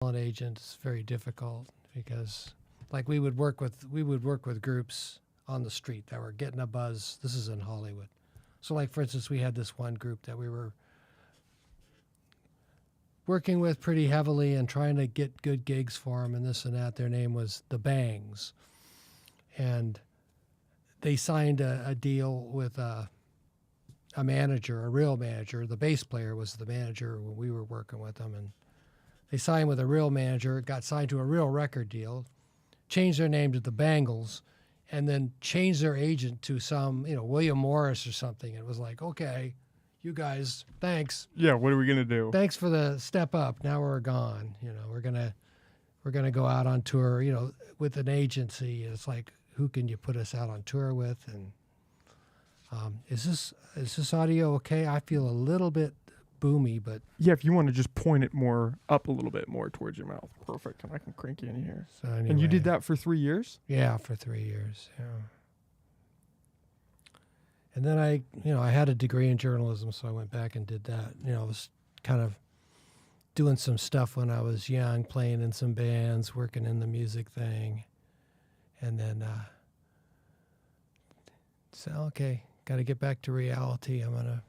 agent is very difficult because, like, we would work with groups on the street that were getting a buzz. This is in Hollywood. So, like, for instance, we had this one group that we were working with pretty heavily and trying to get good gigs for them and this and that. Their name was The Bangs. And they signed a deal with a manager, a real manager. The bass player was the manager when we were working with them. And they signed with a real manager, got signed to a real record deal, changed their name to the Bangles, and then changed their agent to some, William Morris or something. It was like, okay, you guys, thanks. Yeah, what are we gonna do? Thanks for the step up. Now we're gone. We're gonna go out on tour. With an agency. It's like, who can you put us out on tour with? And is this audio okay? I feel a little bit boomy, but Yeah, if you want to just point it more up a little bit more towards your mouth, perfect. And I can crank you in here. so anyway. And you did that for 3 years? Yeah, for 3 years. Yeah. And then I had a degree in journalism, so I went back and did that. I was kind of doing some stuff when I was young, playing in some bands, working in the music thing. And then, okay, got to get back to reality. I'm going to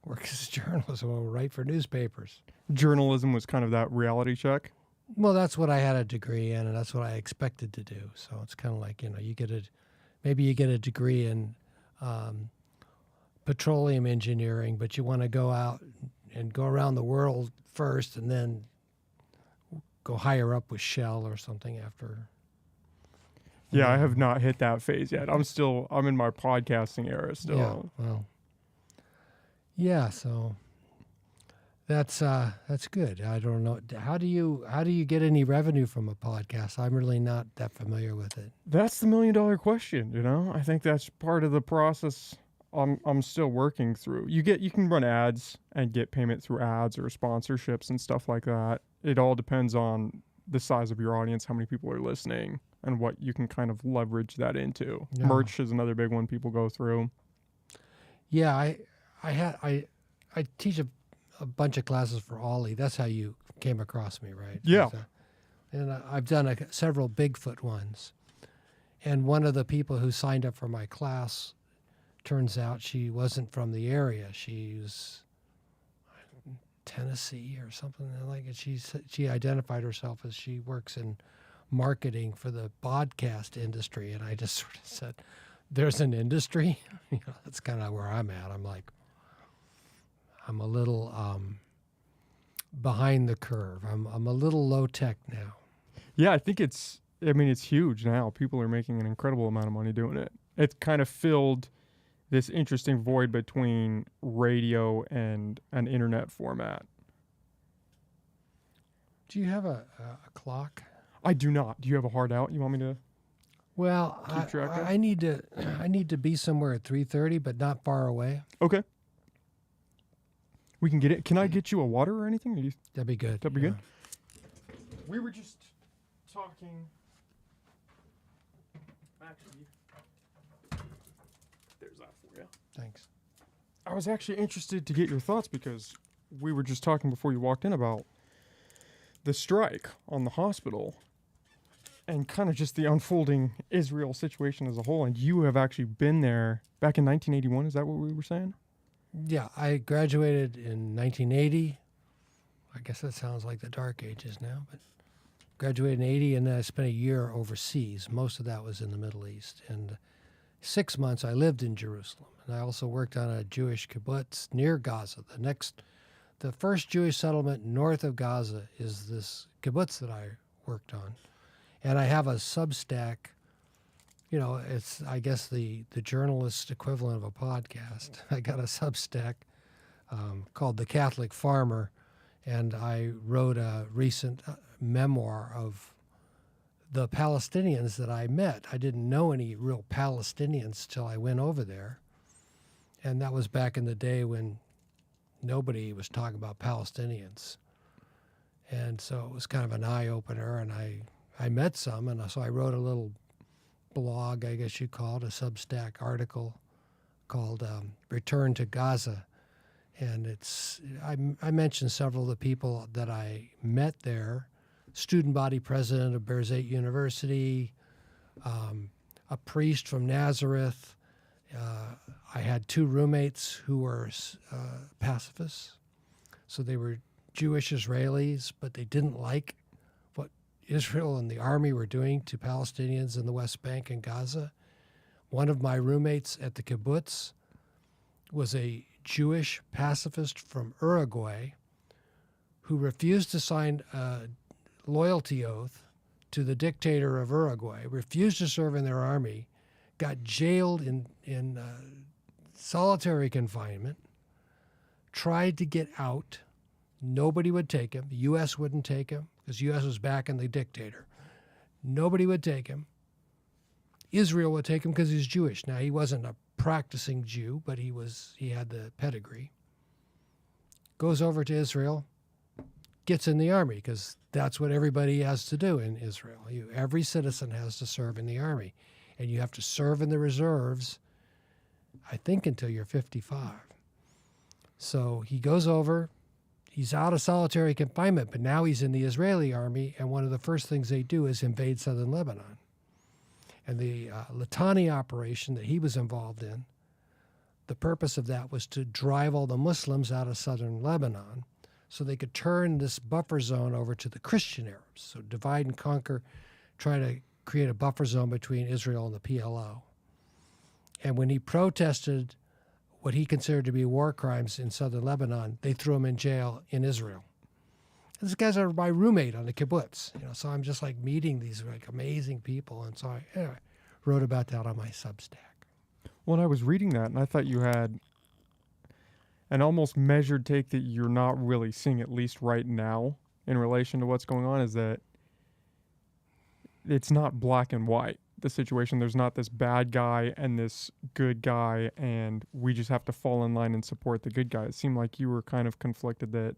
work as a journalist. I'm going to write for newspapers. Journalism was kind of that reality check? Well, that's what I had a degree in, and that's what I expected to do. So it's kind of like, maybe you get a degree in petroleum engineering, but you want to go out and go around the world first and then go higher up with Shell or something after. Yeah, I have not hit that phase yet. I'm in my podcasting era still. Yeah, well, yeah, so that's good. I don't know. How do you get any revenue from a podcast? I'm really not that familiar with it. That's the $1 million question, I think that's part of the process I'm still working through. You can run ads and get payment through ads or sponsorships and stuff like that. It all depends on the size of your audience, how many people are listening, and what you can kind of leverage that into. Yeah. Merch is another big one people go through. Yeah, I teach a bunch of classes for Ollie. That's how you came across me, right? Yeah. And I've done several Bigfoot ones. And one of the people who signed up for my class, turns out she wasn't from the area. She was Tennessee or something like it. She identified herself as she works in marketing for the podcast industry, and I just sort of said, "There's an industry." That's kind of where I'm at. I'm like, I'm a little behind the curve. I'm a little low tech now. Yeah, I think it's huge now. People are making an incredible amount of money doing it. It's kind of filled this interesting void between radio and an internet format. Do you have a clock? I do not. Do you have a hard out you want me to Well, keep track of? I need to be somewhere at 3:30, but not far away. Okay. We can get it. Can I get you a water or anything? That'd be good. That'd be good. We were just talking. Actually, there's that for you. Thanks. I was actually interested to get your thoughts because we were just talking before you walked in about the strike on the hospital and kind of just the unfolding Israel situation as a whole. And you have actually been there back in 1981. Is that what we were saying? Yeah, I graduated in 1980. I guess that sounds like the dark ages now, but graduated in 80, and then I spent a year overseas. Most of that was in the Middle East. And 6 months I lived in Jerusalem. And I also worked on a Jewish kibbutz near Gaza. The first Jewish settlement north of Gaza is this kibbutz that I worked on. And I have a Substack. It's, I guess, the journalist equivalent of a podcast. I got a Substack called The Catholic Farmer, and I wrote a recent memoir of the Palestinians that I met. I didn't know any real Palestinians till I went over there, and that was back in the day when nobody was talking about Palestinians. And so it was kind of an eye-opener, and I met some, and so I wrote a little blog, I guess you'd call it, a Substack article called Return to Gaza. And I mentioned several of the people that I met there: student body president of Bears-Eight University, a priest from Nazareth. I had two roommates who were pacifists, so they were Jewish Israelis, but they didn't like what Israel and the army were doing to Palestinians in the West Bank and Gaza. One of my roommates at the kibbutz was a Jewish pacifist from Uruguay who refused to sign a loyalty oath to the dictator of Uruguay, refused to serve in their army, got jailed in solitary confinement, tried to get out. Nobody would take him. The U.S. wouldn't take him because the U.S. was backing the dictator. Nobody would take him. Israel would take him because he's Jewish. Now, he wasn't a practicing Jew, but he had the pedigree. Goes over to Israel, gets in the army because that's what everybody has to do in Israel. Every citizen has to serve in the army, and you have to serve in the reserves, I think, until you're 55. So he goes over. He's out of solitary confinement, but now he's in the Israeli army, and one of the first things they do is invade southern Lebanon. And the Litani operation that he was involved in, the purpose of that was to drive all the Muslims out of southern Lebanon so they could turn this buffer zone over to the Christian Arabs. So divide and conquer, try to create a buffer zone between Israel and the PLO. And when he protested what he considered to be war crimes in southern Lebanon, they threw him in jail in Israel. These guys are my roommate on the kibbutz, so I'm just like meeting these like amazing people. And so I wrote about that on my Substack. Well, I was reading that, and I thought you had an almost measured take that you're not really seeing, at least right now, in relation to what's going on, is that it's not black and white, the situation. There's not this bad guy and this good guy, and we just have to fall in line and support the good guy. It seemed like you were kind of conflicted that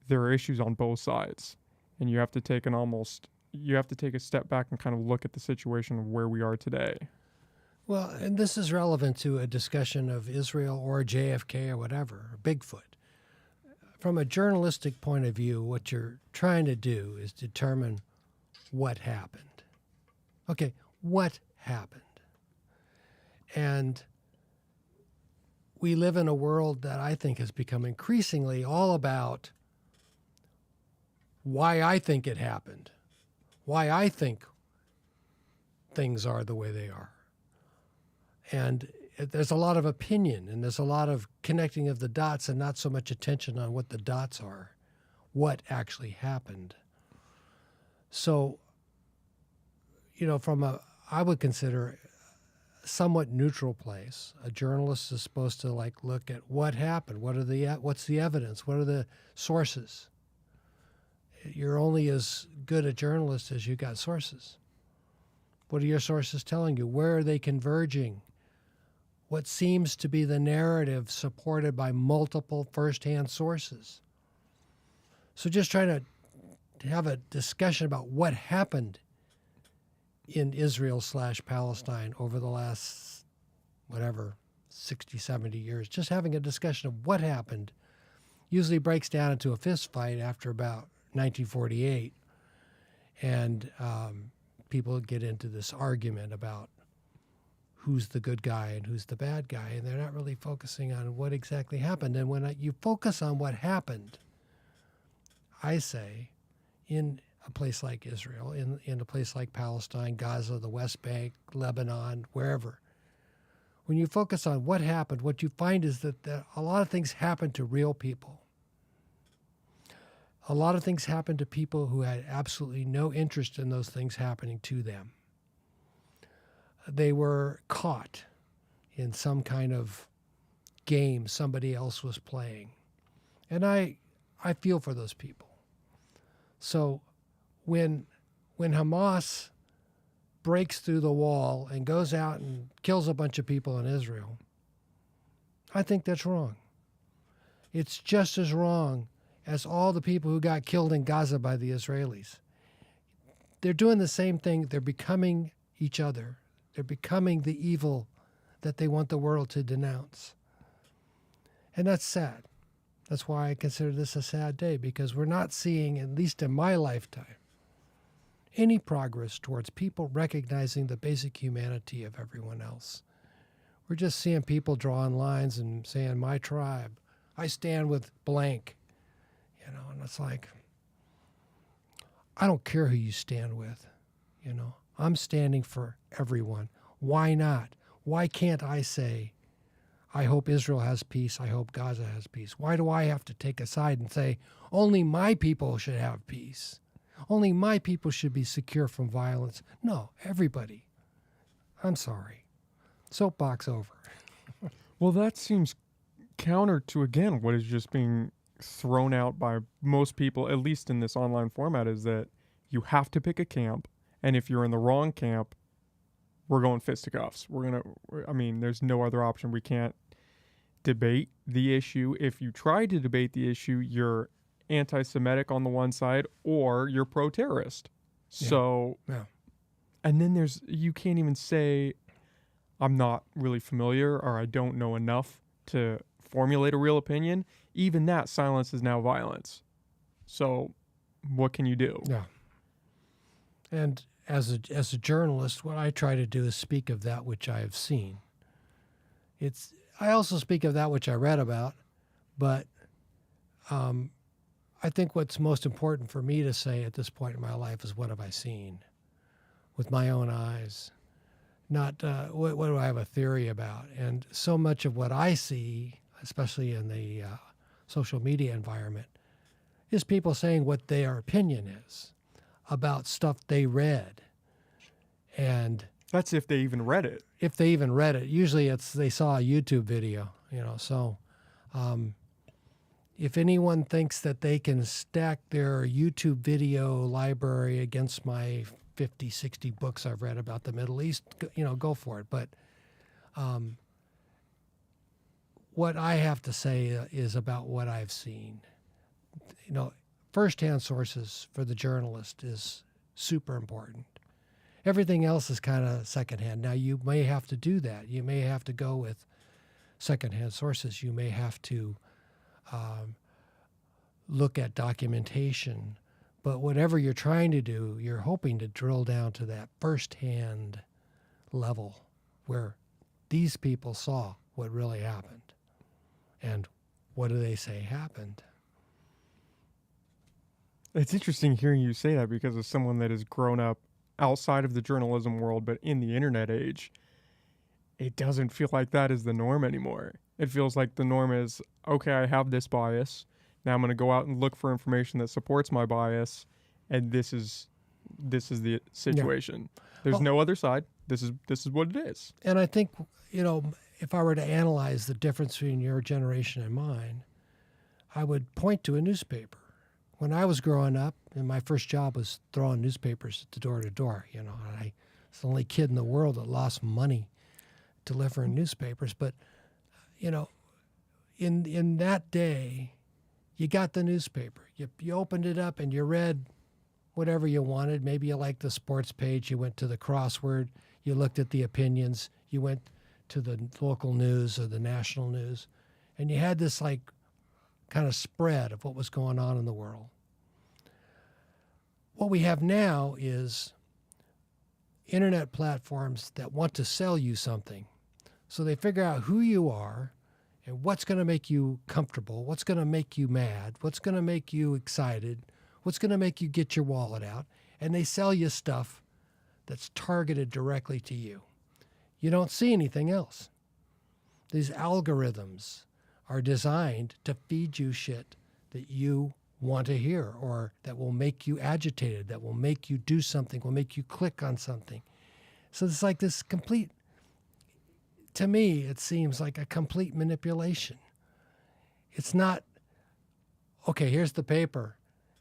there are issues on both sides, and you have to take a step back and kind of look at the situation of where we are today. Well, and this is relevant to a discussion of Israel or JFK or whatever, or Bigfoot. From a journalistic point of view, what you're trying to do is determine what happened. Okay, what happened? And we live in a world that I think has become increasingly all about why I think it happened, why I think things are the way they are. And there's a lot of opinion, and there's a lot of connecting of the dots and not so much attention on what the dots are, what actually happened. So, I would consider a somewhat neutral place. A journalist is supposed to look at what happened, what's the evidence, what are the sources. You're only as good a journalist as you got sources. What are your sources telling you? Where are they converging? What seems to be the narrative supported by multiple firsthand sources? So just trying to have a discussion about what happened in Israel/Palestine over the last, 60, 70 years. Just having a discussion of what happened usually breaks down into a fist fight after about 1948. And people get into this argument about who's the good guy and who's the bad guy, and they're not really focusing on what exactly happened. And when you focus on what happened, I say, in a place like Israel, in a place like Palestine, Gaza, the West Bank, Lebanon, wherever, when you focus on what happened, what you find is that a lot of things happened to real people. A lot of things happened to people who had absolutely no interest in those things happening to them. They were caught in some kind of game somebody else was playing. And I feel for those people. So when Hamas breaks through the wall and goes out and kills a bunch of people in Israel, I think that's wrong. It's just as wrong as all the people who got killed in Gaza by the Israelis. They're doing the same thing. They're becoming each other. They're becoming the evil that they want the world to denounce. And that's sad. That's why I consider this a sad day, because we're not seeing, at least in my lifetime, any progress towards people recognizing the basic humanity of everyone else. We're just seeing people drawing lines and saying, my tribe, I stand with blank, and it's like, I don't care who you stand with, I'm standing for everyone. Why not? Why can't I say, I hope Israel has peace, I hope Gaza has peace? Why do I have to take a side and say, only my people should have peace? Only my people should be secure from violence? No, everybody. I'm sorry. Soapbox over. Well, that seems counter to, again, what is just being thrown out by most people, at least in this online format, is that you have to pick a camp. And if you're in the wrong camp, we're going fisticuffs. There's no other option. We can't debate the issue. If you try to debate the issue, you're anti-Semitic on the one side, or you're pro-terrorist. So, Yeah. And then you can't even say, I'm not really familiar, or I don't know enough to formulate a real opinion. Even that silence is now violence. So what can you do? Yeah. And as a journalist, what I try to do is speak of that which I have seen. I also speak of that which I read about, but I think what's most important for me to say at this point in my life is, what have I seen with my own eyes? Not what do I have a theory about? And so much of what I see, especially in the social media environment, is people saying what their opinion is about stuff they read. And that's if they even read it. If they even read it. Usually they saw a YouTube video, so if anyone thinks that they can stack their YouTube video library against my 50, 60 books I've read about the Middle East, go for it. But what I have to say is about what I've seen. Firsthand sources for the journalist is super important. Everything else is kind of secondhand. Now, you may have to do that. You may have to go with secondhand sources. You may have to look at documentation. But whatever you're trying to do, you're hoping to drill down to that firsthand level where these people saw what really happened. And what do they say happened? It's interesting hearing you say that, because as someone that has grown up outside of the journalism world but in the internet age, it doesn't feel like that is the norm anymore. It feels like the norm is, okay, I have this bias. Now I'm going to go out and look for information that supports my bias, and this is the situation. Yeah. There's no other side. This is what it is. And I think, if I were to analyze the difference between your generation and mine, I would point to a newspaper. When I was growing up, and my first job was throwing newspapers door to door, and I was the only kid in the world that lost money delivering newspapers. But, in that day, you got the newspaper. You opened it up and you read whatever you wanted. Maybe you liked the sports page. You went to the crossword. You looked at the opinions. You went to the local news or the national news. And you had this kind of spread of what was going on in the world. What we have now is internet platforms that want to sell you something. So they figure out who you are and what's going to make you comfortable, what's going to make you mad, what's going to make you excited, what's going to make you get your wallet out, and they sell you stuff that's targeted directly to you. You don't see anything else. These algorithms are designed to feed you shit that you want to hear, or that will make you agitated, that will make you do something, will make you click on something. So it's like this complete, to me, it seems like a complete manipulation. It's not, okay, here's the paper,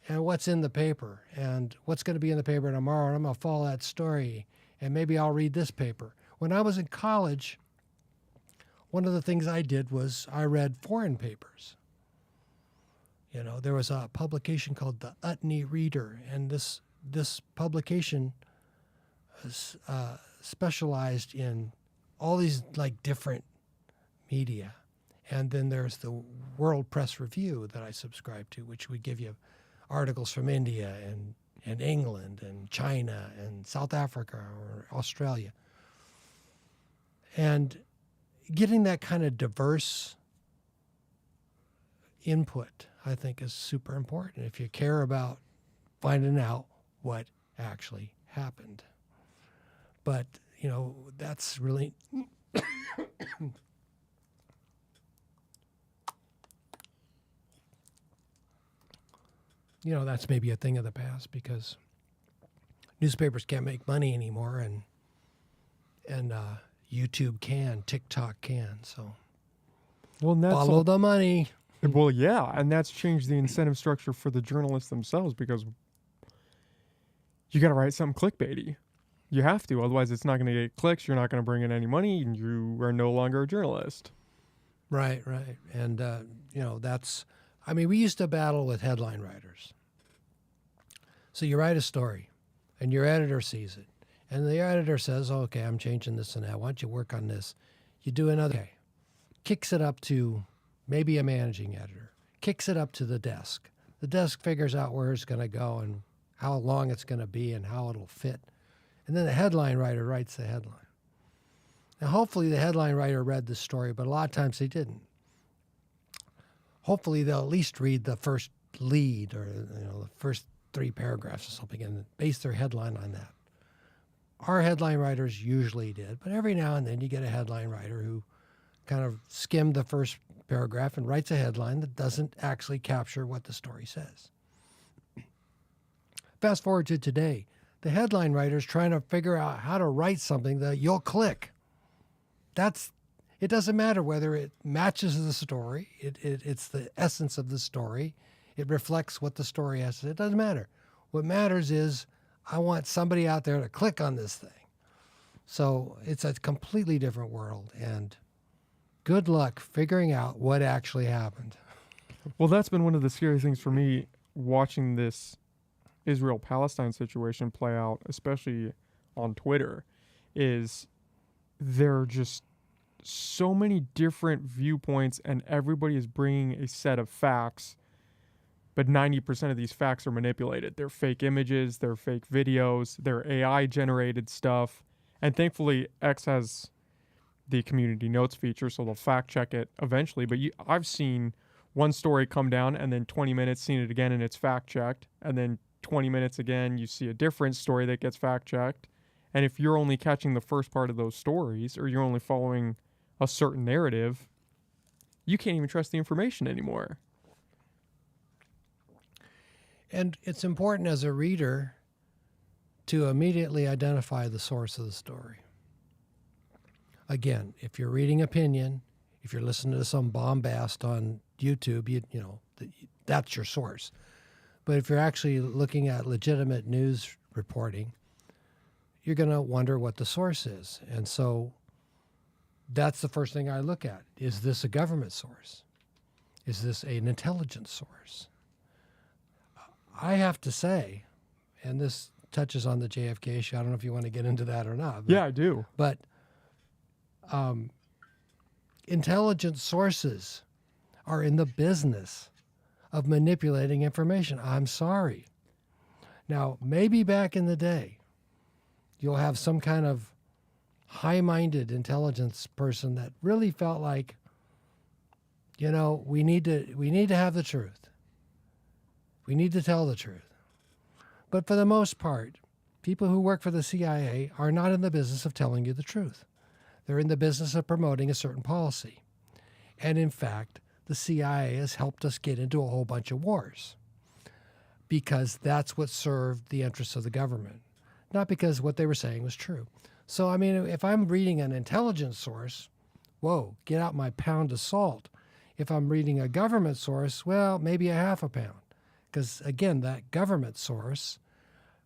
and what's in the paper, and what's going to be in the paper tomorrow, and I'm going to follow that story, and maybe I'll read this paper. When I was in college, one of the things I did was I read foreign papers. There was a publication called the Utne Reader, and this publication was, specialized in all these different media, And then there's the World Press Review that I subscribe to, which would give you articles from India and England and China and South Africa or Australia. And getting that kind of diverse input, I think, is super important if you care about finding out what actually happened. But, that's really that's maybe a thing of the past because newspapers can't make money anymore, and YouTube can, TikTok can. So Well, and that's follow the money. well, yeah, and that's changed the incentive structure for the journalists themselves because you got to write something clickbaity. You have to, otherwise it's not going to get clicks. You're not going to bring in any money, and you are no longer a journalist. Right. And, we used to battle with headline writers. So you write a story, and your editor sees it. And the editor says, okay, I'm changing this and that. Why don't you work on this? You do another. Okay. Kicks it up to maybe a managing editor. Kicks it up to the desk. The desk figures out where it's going to go and how long it's going to be and how it'll fit. And then the headline writer writes the headline. Now, hopefully the headline writer read the story, but a lot of times they didn't. Hopefully they'll at least read the first lead or the first 3 paragraphs or something and base their headline on that. Our headline writers usually did, but every now and then you get a headline writer who kind of skimmed the first paragraph and writes a headline that doesn't actually capture what the story says. Fast forward to today. The headline writer's trying to figure out how to write something that you'll click. It doesn't matter whether it matches the story. It's the essence of the story. It reflects what the story has to say. It doesn't matter. What matters is I want somebody out there to click on this thing. So it's a completely different world. And good luck figuring out what actually happened. Well, that's been one of the scary things for me watching this Israel-Palestine situation play out, especially on Twitter, is there are just so many different viewpoints and everybody is bringing a set of facts, but 90% of these facts are manipulated. They're fake images, they're fake videos, they're AI-generated stuff, and thankfully X has the community notes feature, so they'll fact check it eventually, but I've seen one story come down and then 20 minutes seen it again and it's fact checked, and then 20 minutes again, you see a different story that gets fact checked. And if you're only catching the first part of those stories or you're only following a certain narrative, you can't even trust the information anymore. And it's important as a reader to immediately identify the source of the story. Again, if you're reading opinion, if you're listening to some bombast on YouTube, that's your source. But if you're actually looking at legitimate news reporting, you're going to wonder what the source is. And so that's the first thing I look at. Is this a government source? Is this an intelligence source? I have to say, and this touches on the JFK issue. I don't know if you want to get into that or not. But, Yeah, I do. But intelligence sources are in the business of manipulating information. I'm sorry. Now, maybe back in the day, you'll have some kind of high-minded intelligence person that really felt like, we need to have the truth. We need to tell the truth. But for the most part, people who work for the CIA are not in the business of telling you the truth. They're in the business of promoting a certain policy. And in fact, the CIA has helped us get into a whole bunch of wars because that's what served the interests of the government, not because what they were saying was true. So, if I'm reading an intelligence source, whoa, get out my pound of salt. If I'm reading a government source, well, maybe a half a pound. Because, again, that government source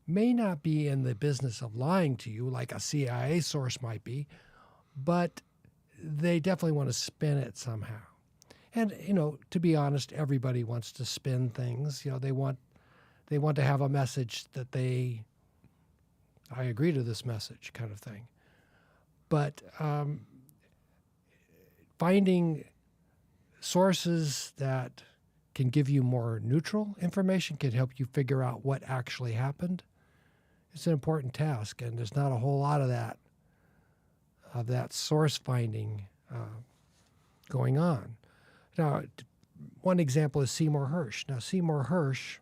may not be in the business of lying to you like a CIA source might be, but they definitely want to spin it somehow. And, to be honest, everybody wants to spin things. They want to have a message that I agree to this message kind of thing. But finding sources that can give you more neutral information, can help you figure out what actually happened. It's an important task, and there's not a whole lot of that source finding going on. Now, one example is Seymour Hersh. Now, Seymour Hersh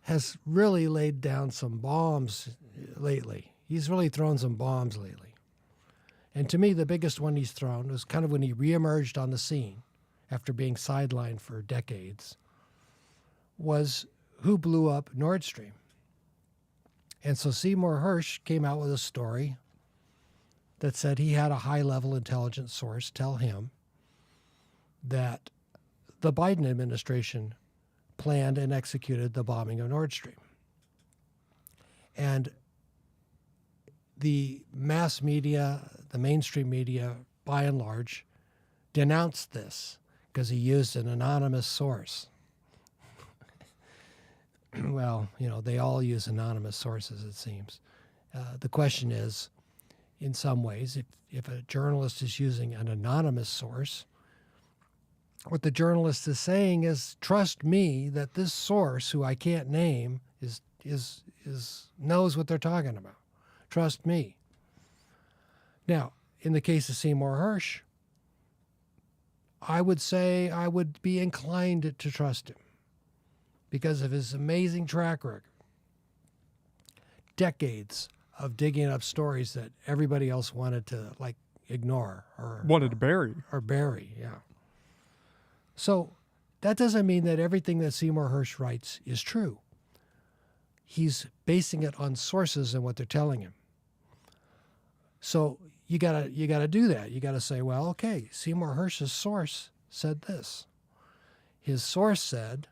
has really laid down some bombs lately. He's really thrown some bombs lately. And to me, the biggest one he's thrown was kind of when he reemerged on the scene after being sidelined for decades, was who blew up Nord Stream. And so Seymour Hersh came out with a story that said he had a high-level intelligence source tell him that the Biden administration planned and executed the bombing of Nord Stream. And the mass media, the mainstream media, by and large, denounced this because he used an anonymous source. Well, they all use anonymous sources, it seems. The question is, in some ways, if a journalist is using an anonymous source, what the journalist is saying is, trust me that this source, who I can't name, is knows what they're talking about. Trust me. Now, in the case of Seymour Hersh, I would say I would be inclined to trust him because of his amazing track record. Decades of digging up stories that everybody else wanted to ignore or bury, yeah. So that doesn't mean that everything that Seymour Hersh writes is true. He's basing it on sources and what they're telling him. So you gotta do that. You gotta say, well, okay, Seymour Hersh's source said this. His source said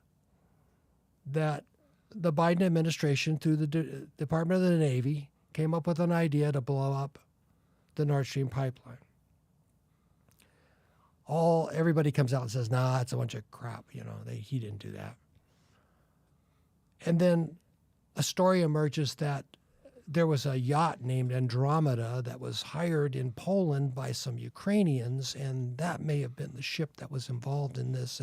that the Biden administration, through the Department of the Navy, came up with an idea to blow up the Nord Stream pipeline. Everybody comes out and says, nah, it's a bunch of crap. He didn't do that. And then a story emerges that there was a yacht named Andromeda that was hired in Poland by some Ukrainians, and that may have been the ship that was involved in this.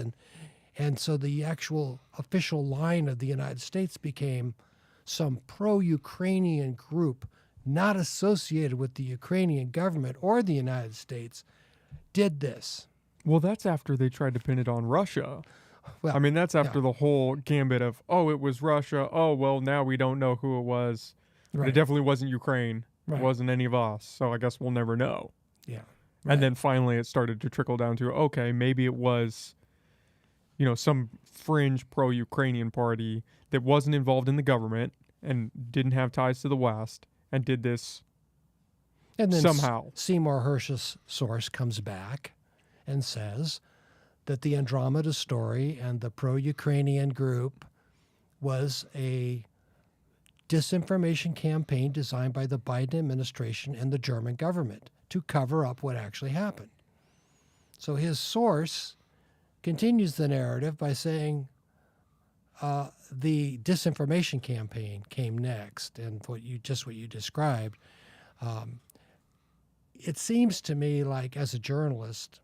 And so the actual official line of the United States became some pro-Ukrainian group not associated with the Ukrainian government or the United States did this. Well, that's after they tried to pin it on Russia. Well, I mean, that's after the whole gambit of, it was Russia. Oh, well, now we don't know who it was. But it definitely wasn't Ukraine. Right. It wasn't any of us. So I guess we'll never know. Yeah. Right. And then finally it started to trickle down to, okay, maybe it was, some fringe pro-Ukrainian party that wasn't involved in the government and didn't have ties to the West and did this and then somehow. Seymour Hersh's source comes back and says that the Andromeda story and the pro-Ukrainian group was a disinformation campaign designed by the Biden administration and the German government to cover up what actually happened. So his source continues the narrative by saying the disinformation campaign came next, and what you described. It seems to me like, as a journalist,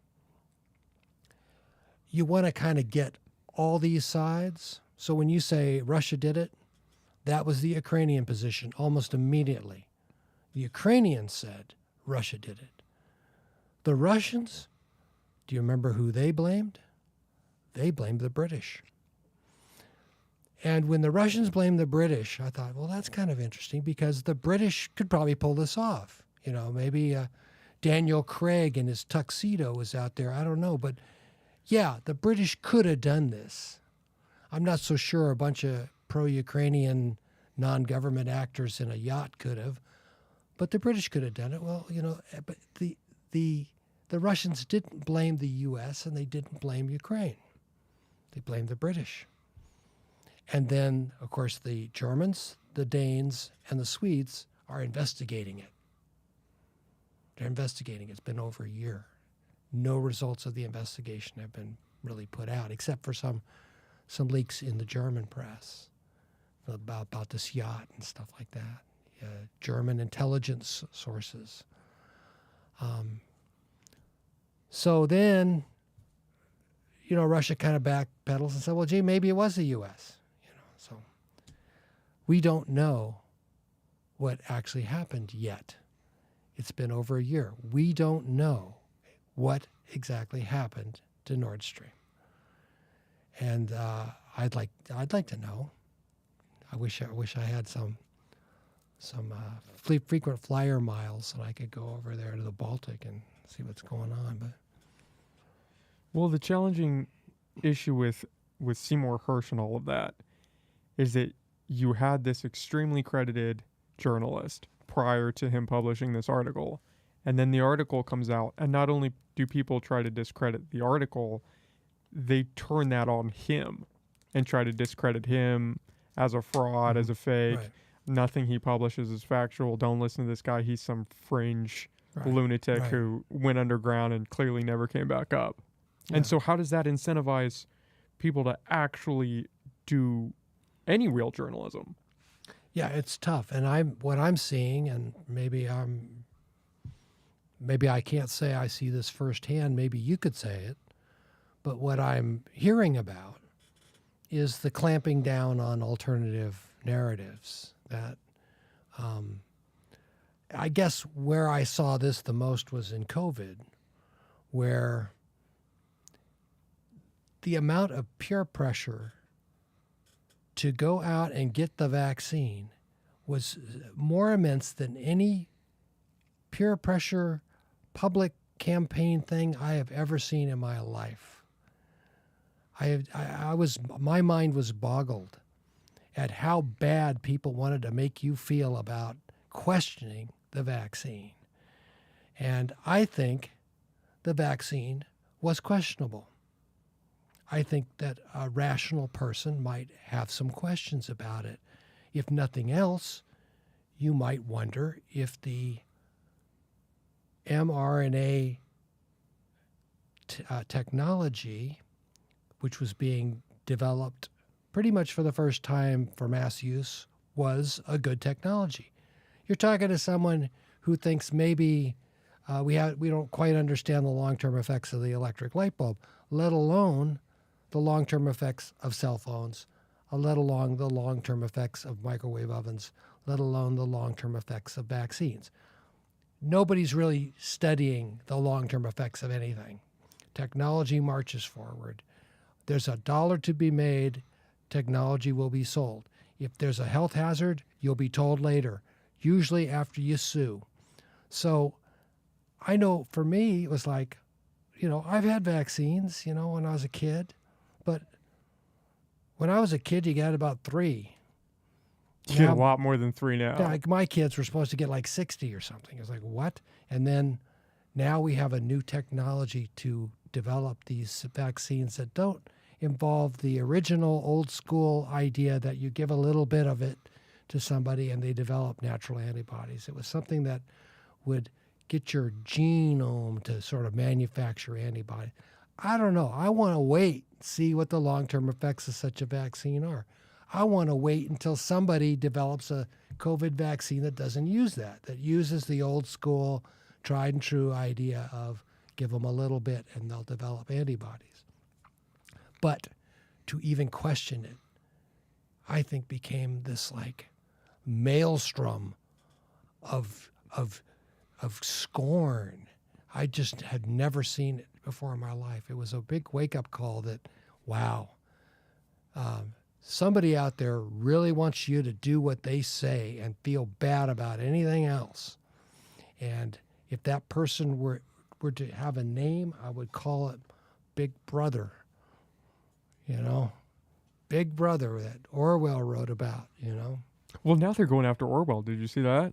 you want to kind of get all these sides. So when you say Russia did it, that was the Ukrainian position almost immediately. The Ukrainians said Russia did it. The Russians, do you remember who they blamed? They blamed the British. And when the Russians blamed the British, I thought, well, that's kind of interesting because the British could probably pull this off. Maybe Daniel Craig in his tuxedo was out there. I don't know. But yeah, the British could have done this. I'm not so sure a bunch of pro-Ukrainian non-government actors in a yacht could have, but the British could have done it. Well, but the Russians didn't blame the U.S. and they didn't blame Ukraine. They blamed the British. And then, of course, the Germans, the Danes, and the Swedes are investigating it. They're investigating it. It's been over a year. No results of the investigation have been really put out, except for some leaks in the German press about this yacht and stuff like that. German intelligence sources. So then Russia kind of backpedals and said, well, gee, maybe it was the U.S. So we don't know what actually happened yet. It's been over a year. We don't know what exactly happened to Nord Stream. And I'd like to know. I wish I had some frequent flyer miles and I could go over there to the Baltic and see what's going on. But Well, the challenging issue with Seymour Hersh and all of that is that you had this extremely credited journalist prior to him publishing this article, and then the article comes out, and not only do people try to discredit the article, they turn that on him and try to discredit him as a fraud, as a fake. Right. Nothing he publishes is factual. Don't listen to this guy. He's some fringe lunatic who went underground and clearly never came back up. Yeah. And so how does that incentivize people to actually do any real journalism? Yeah, it's tough. And what I'm seeing, and maybe I can't say I see this firsthand, maybe you could say it, but what I'm hearing about is the clamping down on alternative narratives. That I guess where I saw this the most was in COVID, where the amount of peer pressure to go out and get the vaccine was more immense than any peer pressure public campaign thing I have ever seen in my life. My mind was boggled at how bad people wanted to make you feel about questioning the vaccine. And I think the vaccine was questionable. I think that a rational person might have some questions about it. If nothing else, you might wonder if the mRNA technology, which was being developed pretty much for the first time for mass use, was a good technology. You're talking to someone who thinks maybe we don't quite understand the long-term effects of the electric light bulb, let alone the long-term effects of cell phones, let alone the long-term effects of microwave ovens, let alone the long-term effects of vaccines. Nobody's really studying the long-term effects of anything. Technology marches forward. There's $1 to be made, technology will be sold. If there's a health hazard, you'll be told later, usually after you sue. So I know for me, it was like, I've had vaccines, when I was a kid. But when I was a kid, you got about 3. You get a lot more than 3 now. Yeah, like my kids were supposed to get like 60 or something. It was like, what? And then now we have a new technology to develop these vaccines that don't involve the original old school idea that you give a little bit of it to somebody and they develop natural antibodies. It was something that would get your genome to sort of manufacture antibodies. I don't know. I want to wait and see what the long-term effects of such a vaccine are. I want to wait until somebody develops a COVID vaccine that doesn't use that uses the old school, tried and true idea of give them a little bit and they'll develop antibodies. But to even question it, I think became this like maelstrom of scorn. I just had never seen it before in my life. It was a big wake-up call that, wow, somebody out there really wants you to do what they say and feel bad about anything else. And if that person were to have a name, I would call it Big Brother. Big Brother that Orwell wrote about, Well, now they're going after Orwell. Did you see that?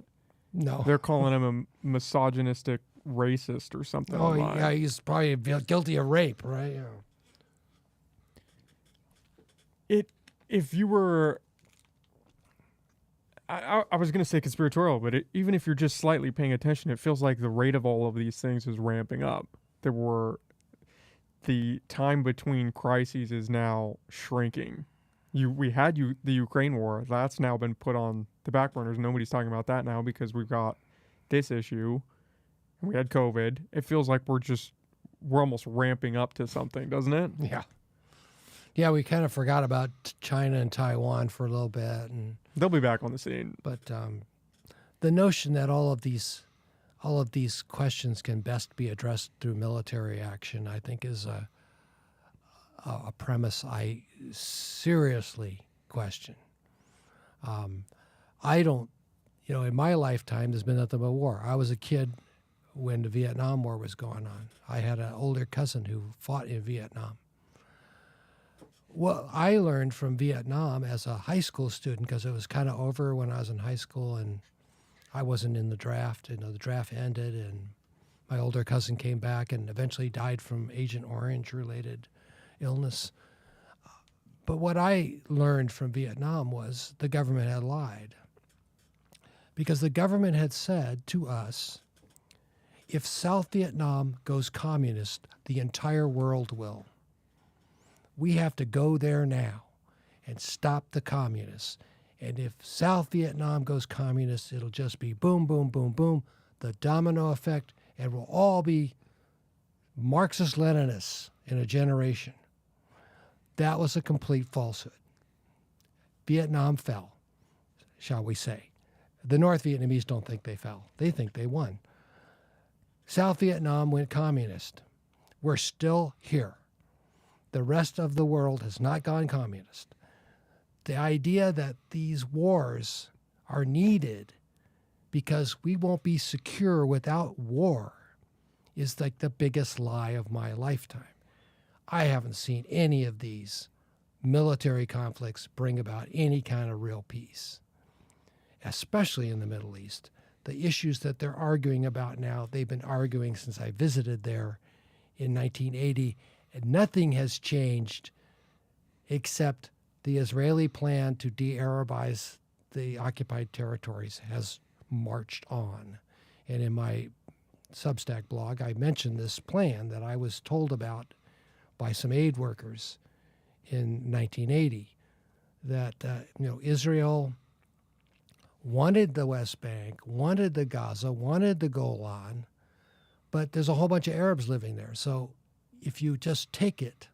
No. They're calling him a misogynistic racist or something. Oh, online. yeah, he's probably guilty of rape, right? Yeah. If you were, I was going to say conspiratorial, but even if you're just slightly paying attention, it feels like the rate of all of these things is ramping up. The time between crises is now shrinking. We had the Ukraine war. That's now been put on the back burners. Nobody's talking about that now because we've got this issue and we had COVID. It feels like we're just we're almost ramping up to something, doesn't it? Yeah. Yeah, we kind of forgot about China and Taiwan for a little bit, They'll be back on the scene. but the notion that all of these questions can best be addressed through military action, I think, is a premise I seriously question. I don't, in my lifetime, there's been nothing but war. I was a kid when the Vietnam War was going on. I had an older cousin who fought in Vietnam. Well, I learned from Vietnam as a high school student, because it was kind of over when I was in high school and I wasn't in the draft. The draft ended and my older cousin came back and eventually died from Agent Orange related illness. But what I learned from Vietnam was the government had lied. Because the government had said to us, if South Vietnam goes communist, the entire world will. We have to go there now and stop the communists. And if South Vietnam goes communist, it'll just be boom, boom, boom, boom, the domino effect, and we'll all be Marxist-Leninists in a generation. That was a complete falsehood. Vietnam fell, shall we say. The North Vietnamese don't think they fell. They think they won. South Vietnam went communist. We're still here. The rest of the world has not gone communist. The idea that these wars are needed because we won't be secure without war is like the biggest lie of my lifetime. I haven't seen any of these military conflicts bring about any kind of real peace, especially in the Middle East. The issues that they're arguing about now, they've been arguing since I visited there in 1980, and nothing has changed except the Israeli plan to de-Arabize the occupied territories has marched on. And in my Substack blog, I mentioned this plan that I was told about by some aid workers in 1980, that Israel wanted the West Bank, wanted the Gaza, wanted the Golan, but there's a whole bunch of Arabs living there. So if you just take it,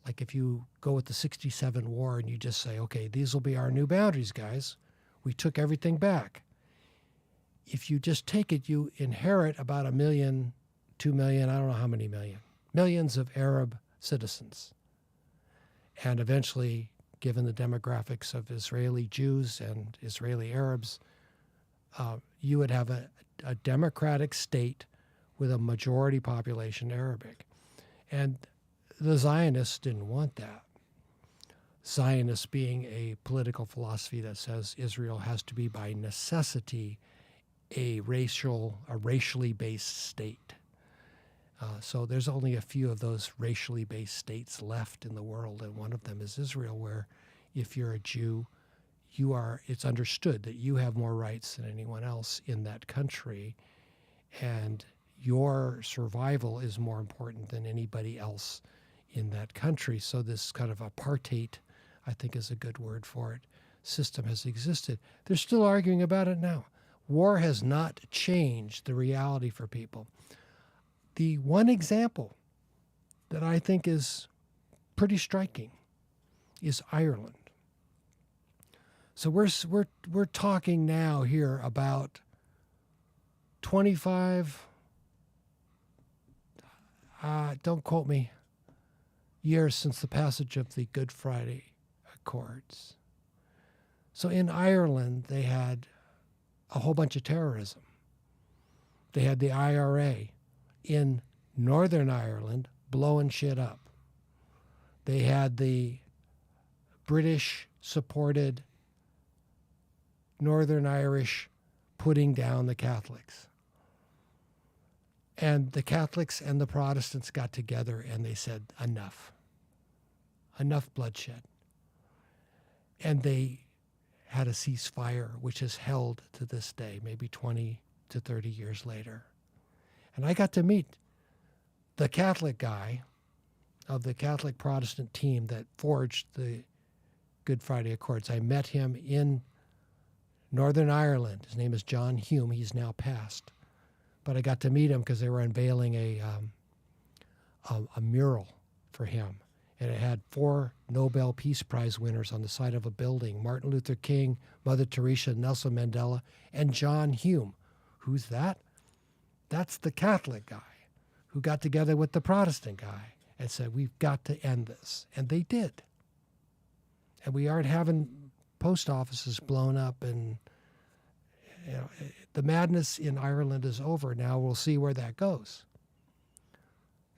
like if you go with the 67 war and you just say, okay, these will be our new boundaries, guys. We took everything back. If you just take it, you inherit about 1 million, 2 million, I don't know how many millions of Arab citizens. And eventually, given the demographics of Israeli Jews and Israeli Arabs, you would have a democratic state with a majority population Arabic. And the Zionists didn't want that. Zionists being a political philosophy that says Israel has to be by necessity a racially based state. So there's only a few of those racially based states left in the world, and one of them is Israel, where if you're a Jew, it's understood that you have more rights than anyone else in that country, and your survival is more important than anybody else in that country. So this kind of apartheid, I think is a good word for it, system has existed. They're still arguing about it now. War has not changed the reality for people. The one example that I think is pretty striking is Ireland. So we're talking now here about 25, don't quote me, years since the passage of the Good Friday Accords. So in Ireland, they had a whole bunch of terrorism. They had the IRA in Northern Ireland blowing shit up. They had the British-supported Northern Irish putting down the Catholics. And the Catholics and the Protestants got together and they said, enough. Enough bloodshed. And they had a ceasefire, which is held to this day, maybe 20 to 30 years later. And I got to meet the Catholic guy of the Catholic Protestant team that forged the Good Friday Accords. I met him in Northern Ireland. His name is John Hume. He's now passed. But I got to meet him because they were unveiling a a mural for him. And it had 4 Nobel Peace Prize winners on the side of a building: Martin Luther King, Mother Teresa, Nelson Mandela, and John Hume. Who's that? That's the Catholic guy who got together with the Protestant guy and said, we've got to end this. And they did. And we aren't having post offices blown up, and the madness in Ireland is over. Now we'll see where that goes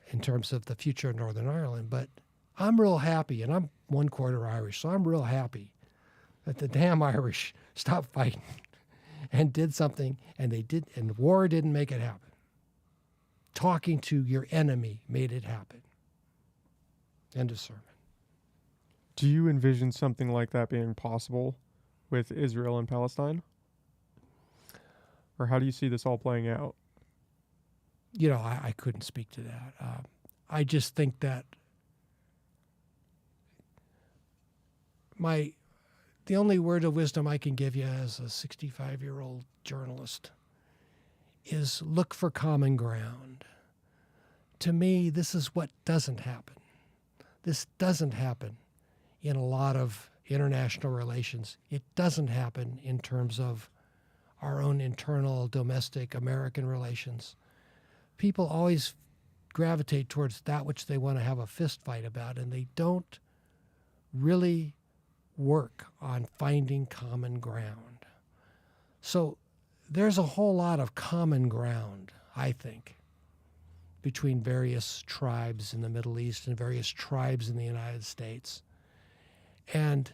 in terms of the future of Northern Ireland. But I'm real happy, and I'm 1/4 Irish, so I'm real happy that the damn Irish stopped fighting and did something, and they did, and war didn't make it happen. Talking to your enemy made it happen. End of sermon. Do you envision something like that being possible with Israel and Palestine? Or how do you see this all playing out? I couldn't speak to that. I just think that the only word of wisdom I can give you as a 65-year-old journalist is look for common ground. To me, this is what doesn't happen. This doesn't happen in a lot of international relations. It doesn't happen in terms of our own internal domestic American relations. People always gravitate towards that which they want to have a fist fight about, and they don't really work on finding common ground. So there's a whole lot of common ground, I think, between various tribes in the Middle East and various tribes in the United States. And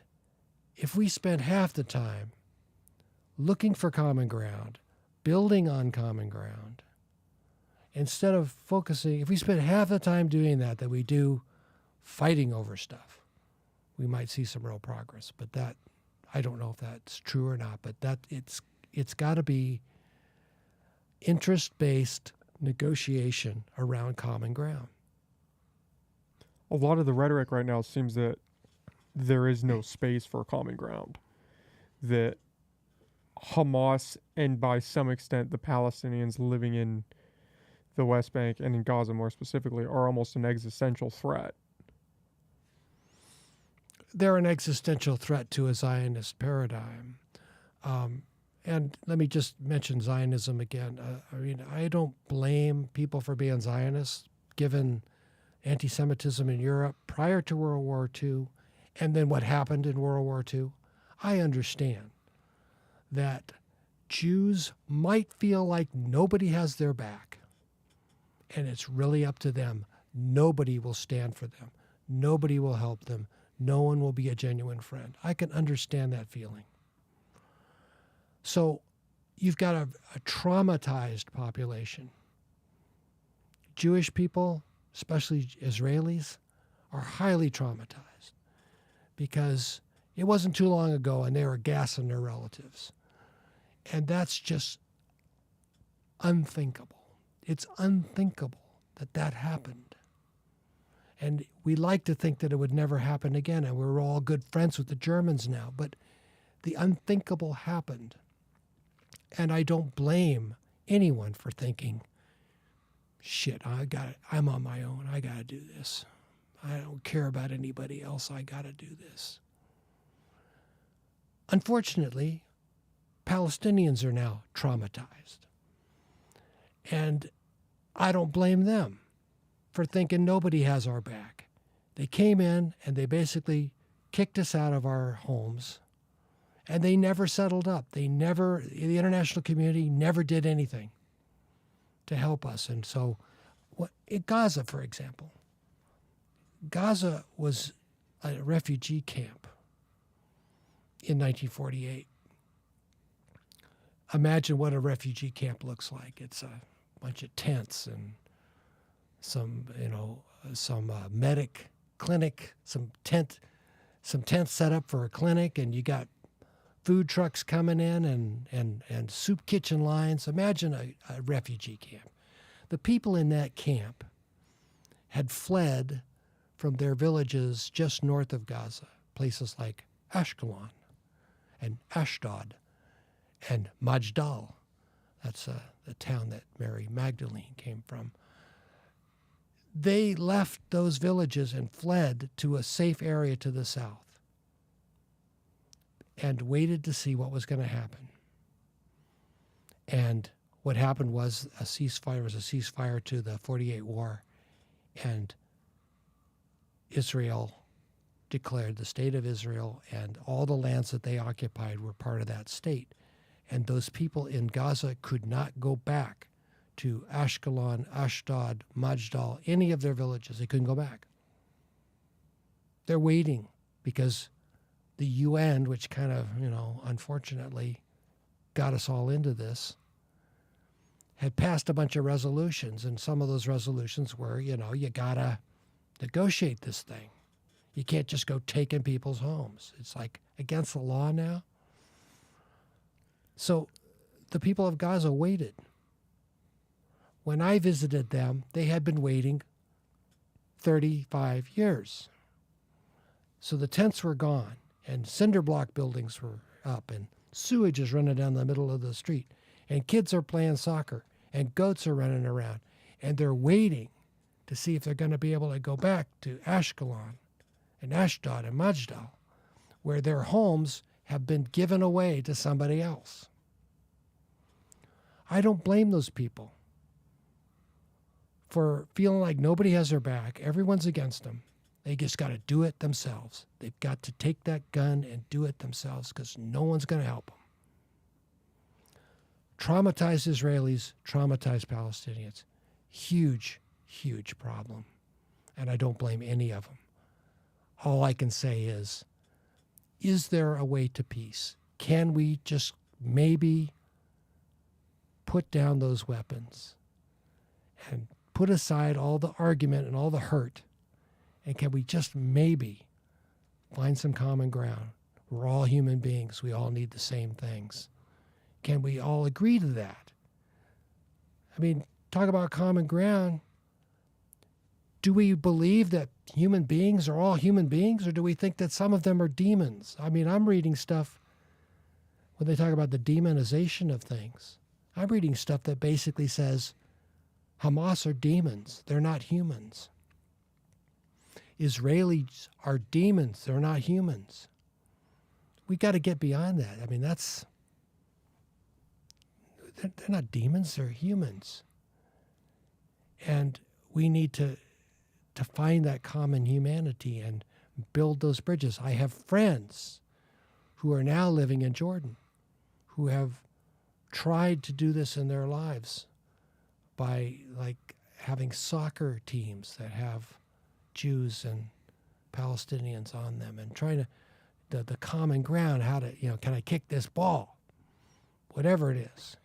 if we spend half the time looking for common ground, building on common ground, instead of focusing, if we spend half the time doing that we do fighting over stuff, we might see some real progress. But that, I don't know if that's true or not, but that it's got to be interest-based negotiation around common ground. A lot of the rhetoric right now seems that there is no space for common ground. That Hamas, and by some extent the Palestinians living in the West Bank and in Gaza more specifically, are almost an existential threat. They're an existential threat to a Zionist paradigm. And let me just mention Zionism again. I don't blame people for being Zionists, given anti-Semitism in Europe prior to World War II, and then what happened in World War II. I understand that Jews might feel like nobody has their back, and it's really up to them. Nobody will stand for them. Nobody will help them. No one will be a genuine friend. I can understand that feeling. So you've got a traumatized population. Jewish people, especially Israelis, are highly traumatized because it wasn't too long ago and they were gassing their relatives. And that's just unthinkable. It's unthinkable that that happened. And we like to think that it would never happen again, and we're all good friends with the Germans now. But the unthinkable happened. And I don't blame anyone for thinking, shit, I'm on my own. I got to do this. I don't care about anybody else. I got to do this. Unfortunately, Palestinians are now traumatized. And I don't blame them for thinking nobody has our back. They came in and they basically kicked us out of our homes, and they never settled up. The international community never did anything to help us. And so in Gaza, for example, Gaza was a refugee camp in 1948. Imagine what a refugee camp looks like. It's a bunch of tents and some medic clinic, some tents set up for a clinic, and you got food trucks coming in and soup kitchen lines. Imagine a refugee camp. The people in that camp had fled from their villages just north of Gaza, places like Ashkelon and Ashdod and Majdal. That's the town that Mary Magdalene came from. They left those villages and fled to a safe area to the south and waited to see what was going to happen. And what happened was a ceasefire to the 48 war, and Israel declared the state of Israel, and all the lands that they occupied were part of that state. And those people in Gaza could not go back to Ashkelon, Ashdod, Majdal, any of their villages. They couldn't go back. They're waiting because the UN, which kind of, unfortunately got us all into this, had passed a bunch of resolutions. And some of those resolutions were, you got to negotiate this thing. You can't just go taking people's homes. It's like against the law now. So the people of Gaza waited. When I visited them, they had been waiting 35 years. So the tents were gone, and cinder block buildings were up, and sewage is running down the middle of the street, and kids are playing soccer, and goats are running around, and they're waiting to see if they're going to be able to go back to Ashkelon and Ashdod and Majdal, where their homes have been given away to somebody else. I don't blame those people for feeling like nobody has their back. Everyone's against them. They just got to do it themselves. They've got to take that gun and do it themselves because no one's going to help them. Traumatized Israelis, traumatized Palestinians. Huge, huge problem. And I don't blame any of them. All I can say is there a way to peace? Can we just maybe put down those weapons and put aside all the argument and all the hurt? And can we just maybe find some common ground? We're all human beings. We all need the same things. Can we all agree to that? I mean, talk about common ground. Do we believe that human beings are all human beings, or do we think that some of them are demons? I mean, I'm reading stuff when they talk about the demonization of things. I'm reading stuff that basically says Hamas are demons. They're not humans. Israelis are demons. They're not humans. We got to get beyond that. I mean, they're not demons. They're humans. And we need to find that common humanity and build those bridges. I have friends who are now living in Jordan who have tried to do this in their lives by having soccer teams that have Jews and Palestinians on them and trying to, the common ground, how to, can I kick this ball? Whatever it is,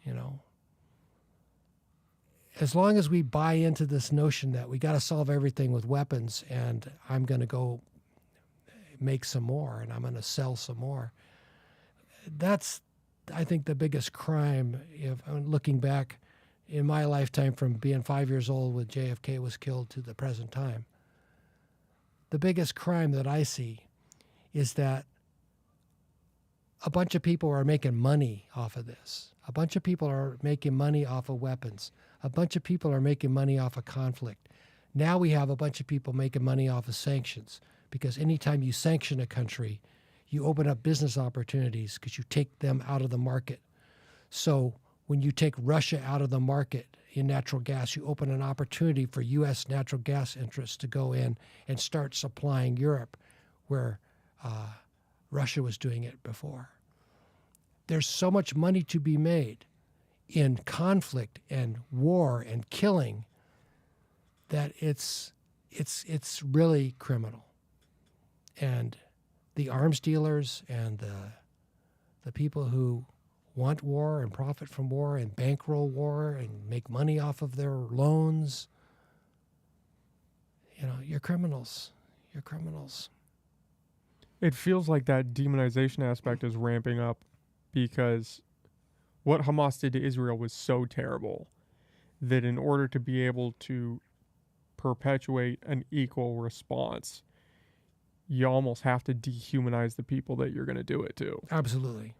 As long as we buy into this notion that we got to solve everything with weapons and I'm going to go make some more and I'm going to sell some more, that's, I think, the biggest crime. If looking back in my lifetime from being 5 years old when JFK was killed to the present time, the biggest crime that I see is that a bunch of people are making money off of this. A bunch of people are making money off of weapons. A bunch of people are making money off of conflict. Now we have a bunch of people making money off of sanctions, because anytime you sanction a country, you open up business opportunities because you take them out of the market. So when you take Russia out of the market in natural gas, you open an opportunity for U.S. natural gas interests to go in and start supplying Europe where Russia was doing it before. There's so much money to be made in conflict and war and killing that it's really criminal. And the arms dealers and the people who want war and profit from war and bankroll war and make money off of their loans, you're criminals. You're criminals. It feels like that demonization aspect is ramping up because what Hamas did to Israel was so terrible that in order to be able to perpetuate an equal response, you almost have to dehumanize the people that you're going to do it to. Absolutely.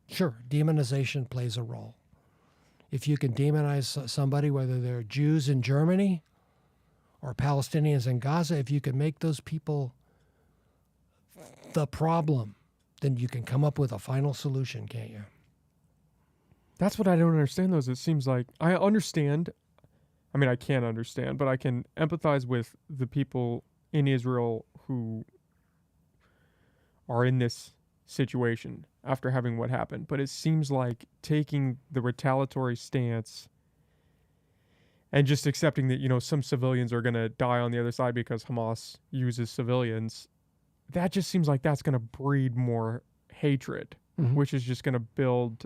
Sure, demonization plays a role. If you can demonize somebody, whether they're Jews in Germany or Palestinians in Gaza, if you can make those people the problem, then you can come up with a final solution, can't you? That's what I don't understand, though. Is it seems like I understand. I mean, I can't understand, but I can empathize with the people in Israel who are in this situation after having what happened. But it seems like taking the retaliatory stance and just accepting that, some civilians are going to die on the other side because Hamas uses civilians, that just seems like that's going to breed more hatred, which is just going to build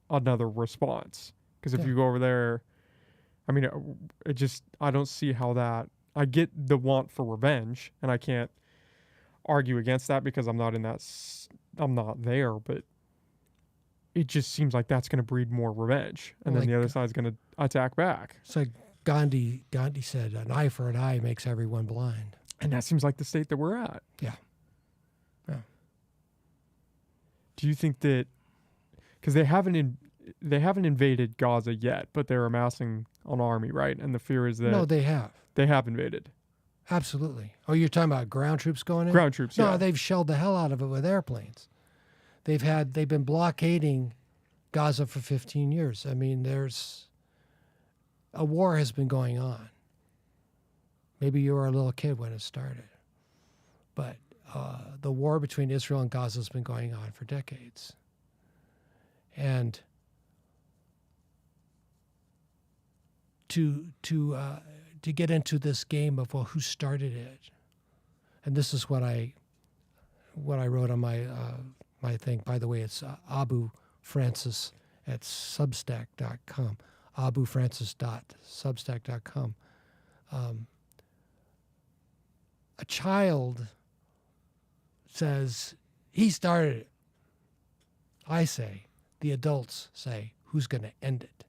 another response. Because if you go over there, I mean, I don't see how that, I get the want for revenge, and I can't argue against that because I'm not I'm not there, but it just seems like that's going to breed more revenge. And then the other side's going to attack back. It's like Gandhi said, an eye for an eye makes everyone blind. And that seems like the state that we're at. Yeah. Do you think that, because they haven't invaded Gaza yet, but they're amassing an army, right? And the fear is that No, they have. They have invaded. Absolutely. Oh, you're talking about ground troops going in? Ground troops, No, yeah. they've shelled the hell out of it with airplanes. They've been blockading Gaza for 15 years. I mean, a war has been going on. Maybe you were a little kid when it started. But the war between Israel and Gaza has been going on for decades. And to get into this game of, well, who started it? And this is what I wrote on my thing. By the way, it's Abu Francis at Substack.com. AbuFrancis.substack.com. A child says, he started it. I say, the adults say, who's going to end it?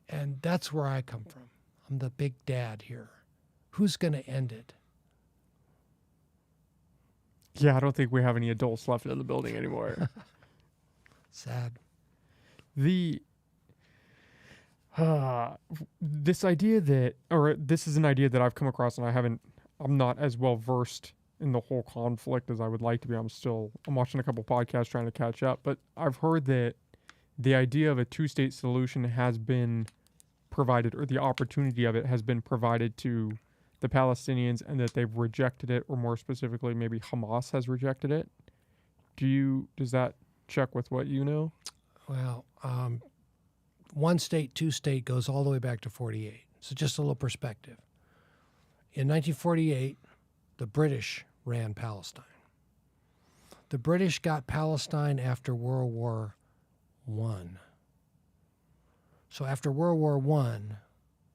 And that's where I come from. I'm the big dad here. Who's going to end it? Yeah, I don't think we have any adults left in the building anymore. Sad. This idea this is an idea that I've come across, and I'm not as well versed in the whole conflict as I would like to be. I'm watching a couple podcasts trying to catch up, but I've heard that the idea of a two-state solution has been provided, or the opportunity of it has been provided to the Palestinians, and that they've rejected it, or more specifically, maybe Hamas has rejected it. Does that check with what you know? Well, one state, two state goes all the way back to 48. So just a little perspective. In 1948, the British ran Palestine. The British got Palestine after World War I. So after World War I,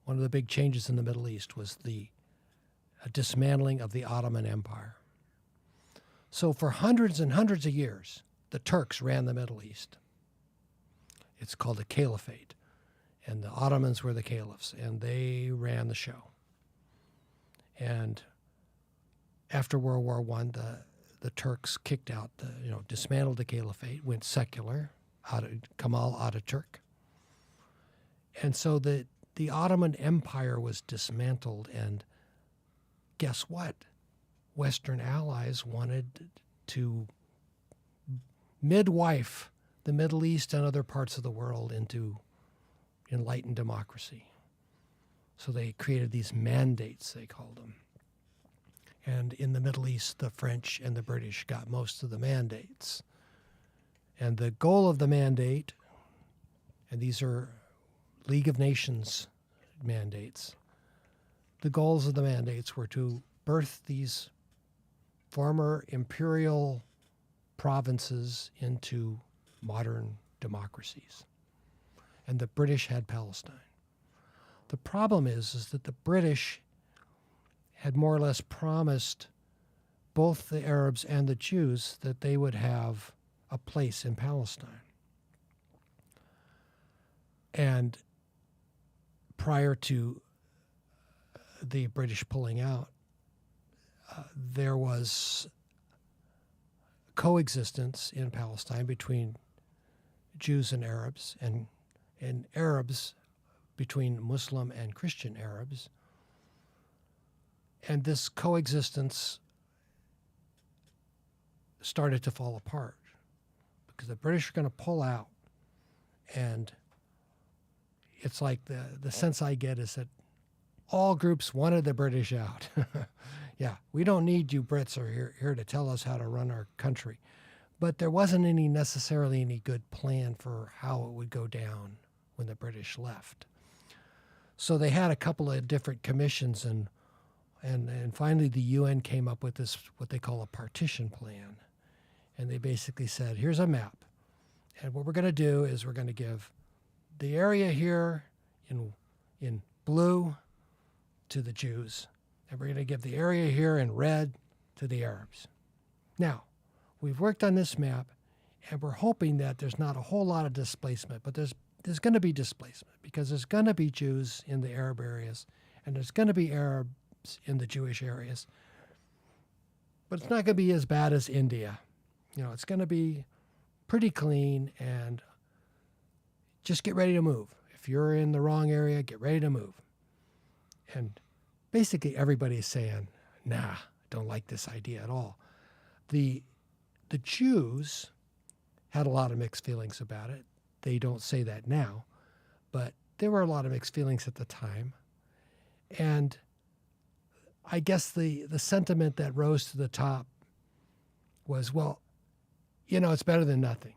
one of the big changes in the Middle East was the dismantling of the Ottoman Empire. So for hundreds and hundreds of years, the Turks ran the Middle East. It's called a caliphate. And the Ottomans were the caliphs, and they ran the show. And after World War I, the Turks kicked out, dismantled the caliphate, went secular, Kemal Ataturk. And so the Ottoman Empire was dismantled, and guess what? Western allies wanted to midwife the Middle East and other parts of the world into enlightened democracy. So they created these mandates, they called them. And in the Middle East, the French and the British got most of the mandates. And the goal of the mandate, and these are League of Nations mandates, the goals of the mandates were to birth these former imperial provinces into modern democracies. And the British had Palestine. The problem is that the British had more or less promised both the Arabs and the Jews that they would have a place in Palestine. And prior to the British pulling out, there was coexistence in Palestine between Jews and Arabs, and Arabs between Muslim and Christian Arabs, And this coexistence started to fall apart because the British are going to pull out. And it's like the sense I get is that all groups wanted the British out. Yeah, we don't need you Brits are here to tell us how to run our country. But there wasn't necessarily any good plan for how it would go down when the British left. So they had a couple of different commissions, and finally the UN came up with this, what they call a partition plan. And they basically said, here's a map. And what we're going to do is we're going to give the area here in blue to the Jews, and we're going to give the area here in red to the Arabs. Now, we've worked on this map, and we're hoping that there's not a whole lot of displacement, but there's going to be displacement because there's going to be Jews in the Arab areas, and there's going to be Arabs in the Jewish areas. But it's not going to be as bad as India. It's going to be pretty clean, and just get ready to move. If you're in the wrong area, get ready to move. And basically everybody's saying, nah, don't like this idea at all. The Jews had a lot of mixed feelings about it. They don't say that now, but there were a lot of mixed feelings at the time. And I guess the sentiment that rose to the top was, well, it's better than nothing.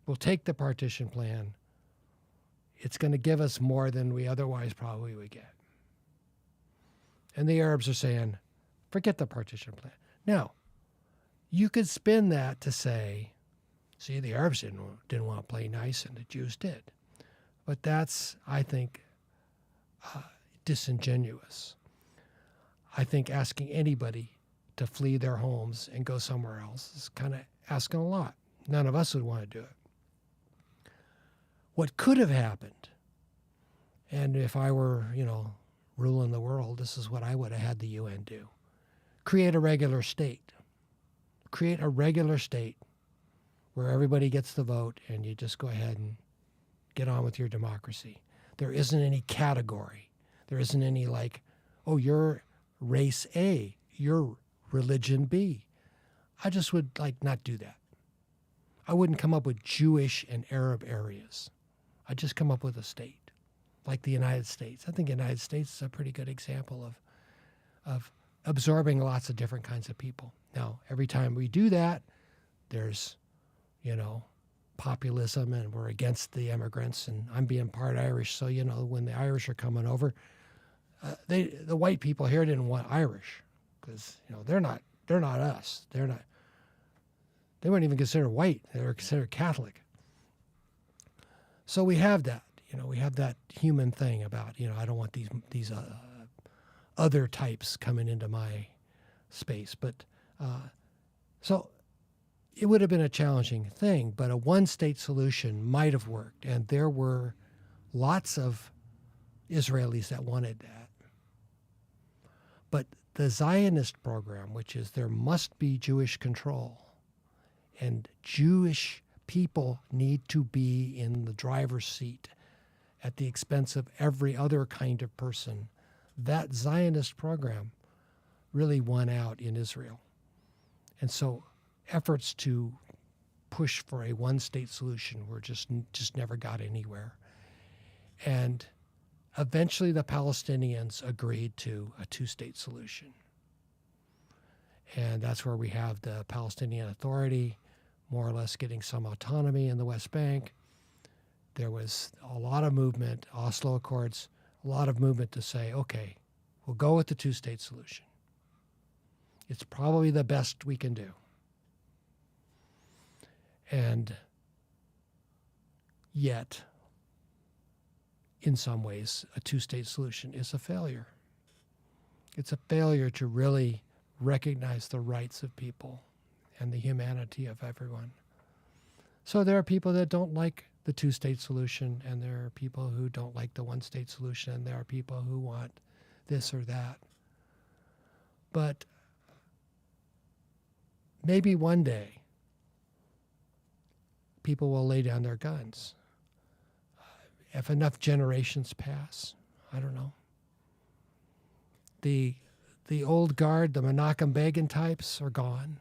We'll take the partition plan. It's going to give us more than we otherwise probably would get. And the Arabs are saying, forget the partition plan. Now, you could spin that to say, see, the Arabs didn't want to play nice and the Jews did. But that's, I think, disingenuous. I think asking anybody to flee their homes and go somewhere else is kind of asking a lot. None of us would want to do it. What could have happened, and if I were, ruling the world, this is what I would have had the UN do. Create a regular state. Create a regular state where everybody gets the vote and you just go ahead and get on with your democracy. There isn't any category. There isn't any like, oh, you're race A, you're religion B. I just would not do that. I wouldn't come up with Jewish and Arab areas. I'd just come up with a state, like the United States. I think the United States is a pretty good example of absorbing lots of different kinds of people. Now, every time we do that, there's, populism, and we're against the immigrants, and I'm being part Irish, so, when the Irish are coming over, the white people here didn't want Irish because, they're not us. They weren't even considered white. They were considered Catholic. So we have that, we have that human thing about, I don't want these other types coming into my space. But so it would have been a challenging thing, but a one-state solution might have worked. And there were lots of Israelis that wanted that. But the Zionist program, which is there must be Jewish control, and Jewish people need to be in the driver's seat at the expense of every other kind of person. That Zionist program really won out in Israel. And so efforts to push for a one-state solution were just never got anywhere. And eventually the Palestinians agreed to a two-state solution. And that's where we have the Palestinian Authority more or less getting some autonomy in the West Bank. There was a lot of movement, Oslo Accords, a lot of movement to say, okay, we'll go with the two-state solution. It's probably the best we can do. And yet, in some ways, a two-state solution is a failure. It's a failure to really recognize the rights of people and the humanity of everyone. So there are people that don't like the two-state solution, and there are people who don't like the one-state solution, and there are people who want this or that. But maybe one day people will lay down their guns. If enough generations pass, I don't know. The the old guard, the Menachem Begin types are gone.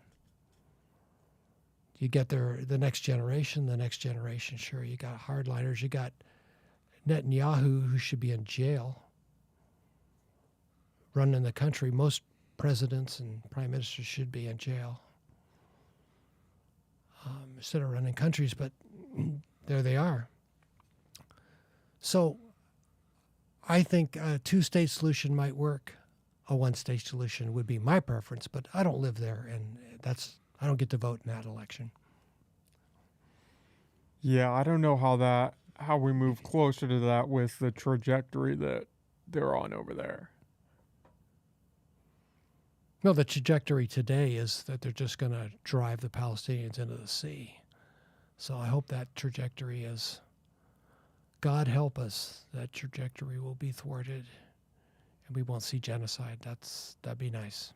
You get the next generation, sure. You got hardliners. You got Netanyahu, who should be in jail, running the country. Most presidents and prime ministers should be in jail instead of running countries, but there they are. So I think a two-state solution might work. A one-state solution would be my preference, but I don't live there, and I don't get to vote in that election. Yeah, I don't know how we move closer to that with the trajectory that they're on over there. No, the trajectory today is that they're just going to drive the Palestinians into the sea. So I hope that trajectory is, God help us, that trajectory will be thwarted and we won't see genocide. That'd be nice.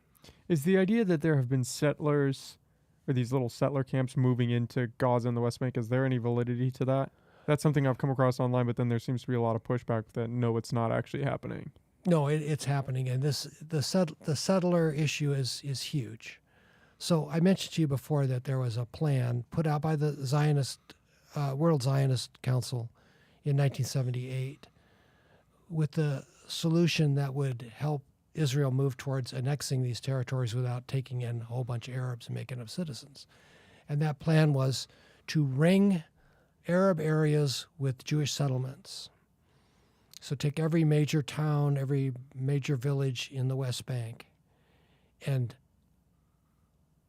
Is the idea that there have been settlers or these little settler camps moving into Gaza and the West Bank, is there any validity to that? That's something I've come across online, but then there seems to be a lot of pushback that no, it's not actually happening. No, it's happening, and the settler issue is huge. So I mentioned to you before that there was a plan put out by the World Zionist Council in 1978 with the solution that would help Israel move towards annexing these territories without taking in a whole bunch of Arabs and making them citizens. And that plan was to ring Arab areas with Jewish settlements. So take every major town, every major village in the West Bank, and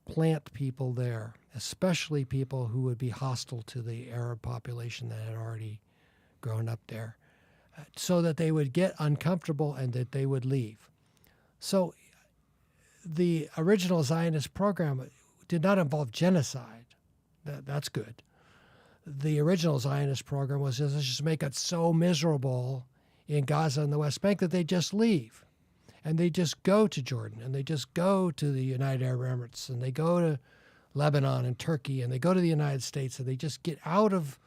plant people there, especially people who would be hostile to the Arab population that had already grown up there, so that they would get uncomfortable and that they would leave. So the original Zionist program did not involve genocide. That's good. The original Zionist program was just make it so miserable in Gaza and the West Bank that they just leave. And they just go to Jordan, and they just go to the United Arab Emirates, and they go to Lebanon and Turkey, and they go to the United States, and they just get out of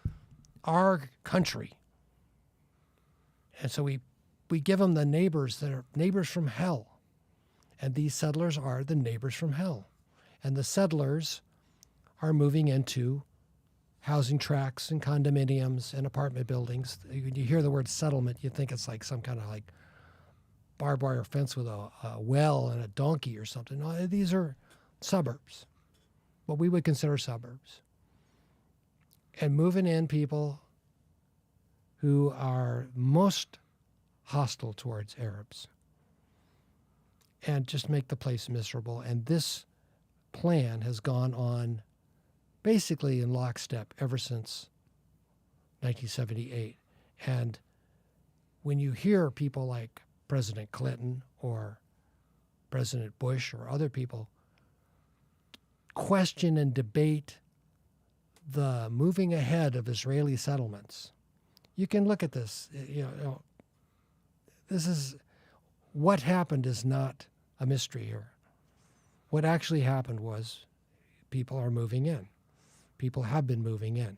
our country. And so we give them the neighbors that are neighbors from hell. And these settlers are the neighbors from hell. And the settlers are moving into housing tracts and condominiums and apartment buildings. When you hear the word settlement, you think it's like some kind of like barbed wire fence with a well and a donkey or something. No, these are suburbs, what we would consider suburbs. And moving in people who are most hostile towards Arabs and just make the place miserable. And this plan has gone on basically in lockstep ever since 1978. And when you hear people like President Clinton or President Bush or other people question and debate the moving ahead of Israeli settlements, you can look at this. This is what happened is not a mystery here. What actually happened was people are moving in. People have been moving in,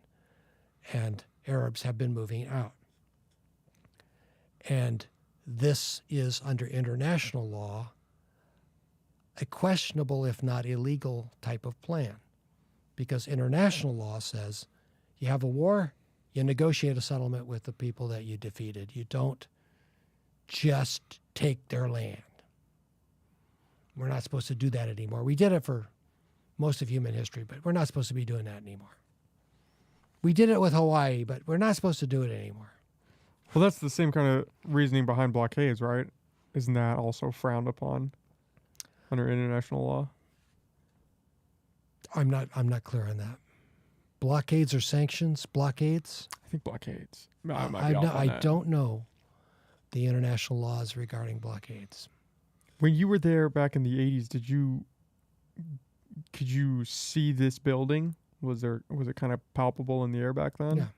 and Arabs have been moving out. And this is, under international law, a questionable, if not illegal, type of plan. Because international law says you have a war, you negotiate a settlement with the people that you defeated. You don't just take their land. We're not supposed to do that anymore. We did it for most of human history, but we're not supposed to be doing that anymore. We did it with Hawaii, but we're not supposed to do it anymore. Well, that's the same kind of reasoning behind blockades, right? Isn't that also frowned upon under international law? I'm not clear on that. Blockades or sanctions? Blockades? I think blockades. I might be off on I that. don't know the international laws regarding blockades. When you were there back in the 80s, could you see this building? Was it kind of palpable in the air back then?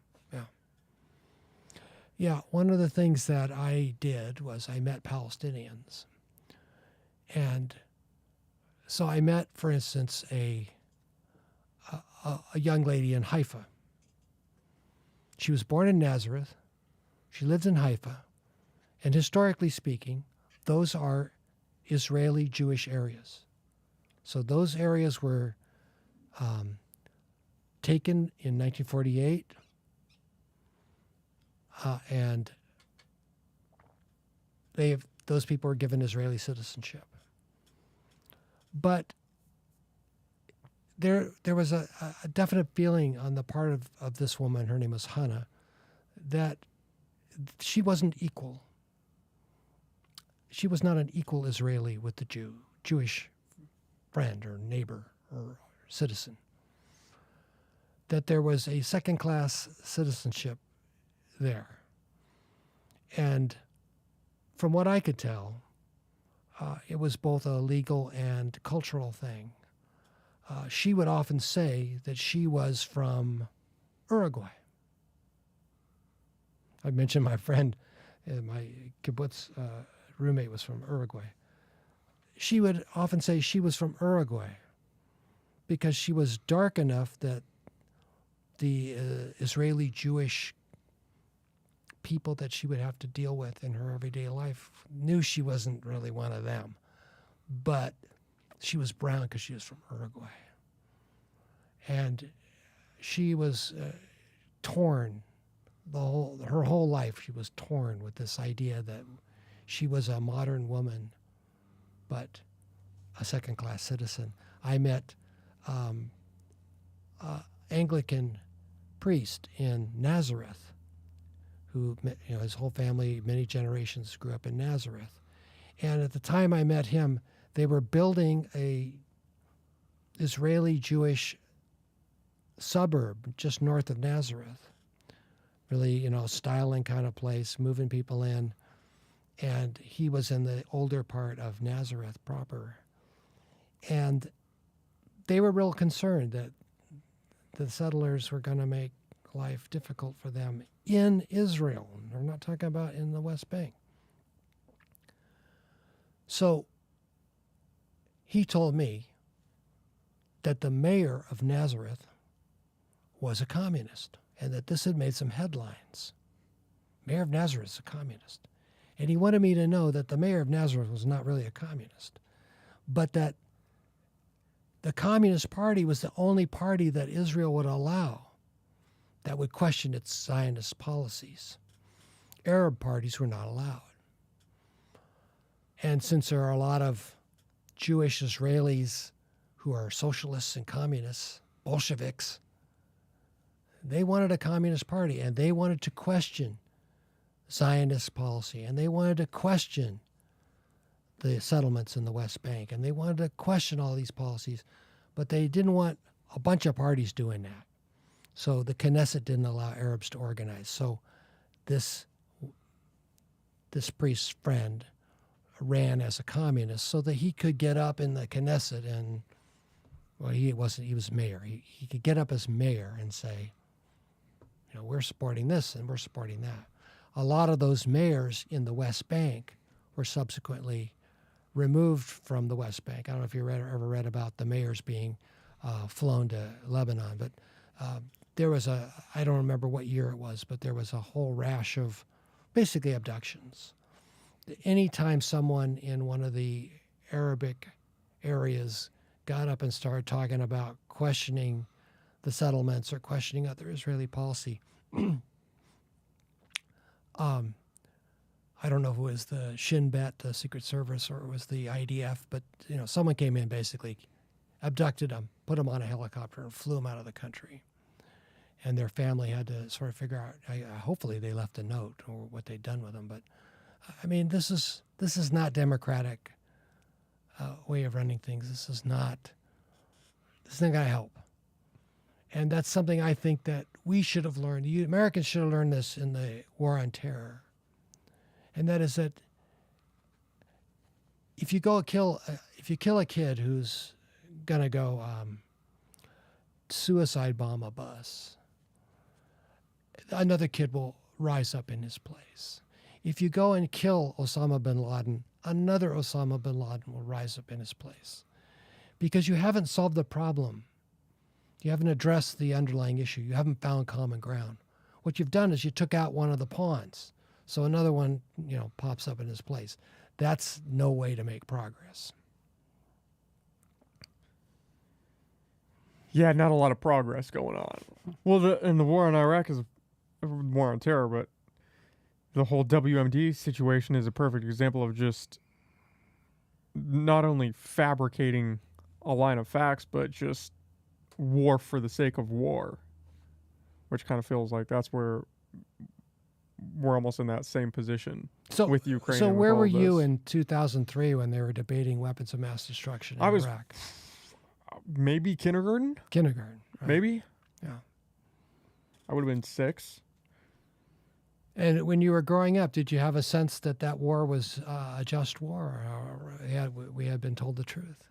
Yeah, one of the things that I did was I met Palestinians. And so I met, for instance, a young lady in Haifa. She was born in Nazareth. She lived in Haifa. And historically speaking, those are Israeli Jewish areas. So those areas were taken in 1948, and those people were given Israeli citizenship. But there was a definite feeling on the part of this woman, her name was Hannah, that she wasn't equal. She was not an equal Israeli with the Jewish friend or neighbor or citizen. That there was a second-class citizenship there. And from what I could tell, it was both a legal and cultural thing. She would often say that she was from Uruguay. I mentioned my friend, my kibbutz roommate was from Uruguay. She would often say she was from Uruguay because she was dark enough that the Israeli Jewish people that she would have to deal with in her everyday life knew she wasn't really one of them. But she was brown because she was from Uruguay. And she was torn. Her whole life she was torn with this idea that she was a modern woman, but a second-class citizen. I met Anglican priest in Nazareth, who, his whole family, many generations grew up in Nazareth. And at the time I met him, they were building a Israeli Jewish suburb just north of Nazareth. Really, styling kind of place, moving people in. And he was in the older part of Nazareth proper. And they were real concerned that the settlers were going to make life difficult for them in Israel. We're not talking about in the West Bank. So he told me that the mayor of Nazareth was a communist and that this had made some headlines. Mayor of Nazareth is a communist. And he wanted me to know that the mayor of Nazareth was not really a communist, but that the Communist Party was the only party that Israel would allow that would question its Zionist policies. Arab parties were not allowed. And since there are a lot of Jewish Israelis who are socialists and communists, Bolsheviks, they wanted a communist party, and they wanted to question Zionist policy, and they wanted to question the settlements in the West Bank, and they wanted to question all these policies, but they didn't want a bunch of parties doing that. So the Knesset didn't allow Arabs to organize. So this priest's friend ran as a communist so that he could get up in the Knesset and, well, he was mayor. He could get up as mayor and say, we're supporting this and we're supporting that. A lot of those mayors in the West Bank were subsequently removed from the West Bank. I don't know if you ever read about the mayors being flown to Lebanon, but there was I don't remember what year it was, but there was a whole rash of basically abductions. Anytime someone in one of the Arabic areas got up and started talking about questioning the settlements or questioning other Israeli policy, I don't know if it was the Shin Bet, the Secret Service, or it was the IDF, but someone came in, basically abducted them, put them on a helicopter, and flew them out of the country. And their family had to sort of figure out. Hopefully, they left a note or what they'd done with them. But I mean, this is not democratic way of running things. This is not going to help. And that's something I think that we should have learned. The Americans should have learned this in the War on Terror. And that is that if you kill a kid who's gonna go suicide bomb a bus, another kid will rise up in his place. If you go and kill Osama bin Laden, another Osama bin Laden will rise up in his place, because you haven't solved the problem. You haven't addressed the underlying issue. You haven't found common ground. What you've done is you took out one of the pawns. So another one, pops up in his place. that's no way to make progress. Yeah, not a lot of progress going on. Well, the war in Iraq is a war on terror, but the whole WMD situation is a perfect example of just not only fabricating a line of facts, but just war for the sake of war, which kind of feels like that's where we're almost in that same position So, with Ukraine. so and with where all were of you this. in 2003 when they were debating weapons of mass destruction in I was Iraq? maybe kindergarten, Kindergarten, right? maybe. Yeah. I would have been 6. And when you were growing up, did you have a sense that that war was a just war, or we had been told the truth?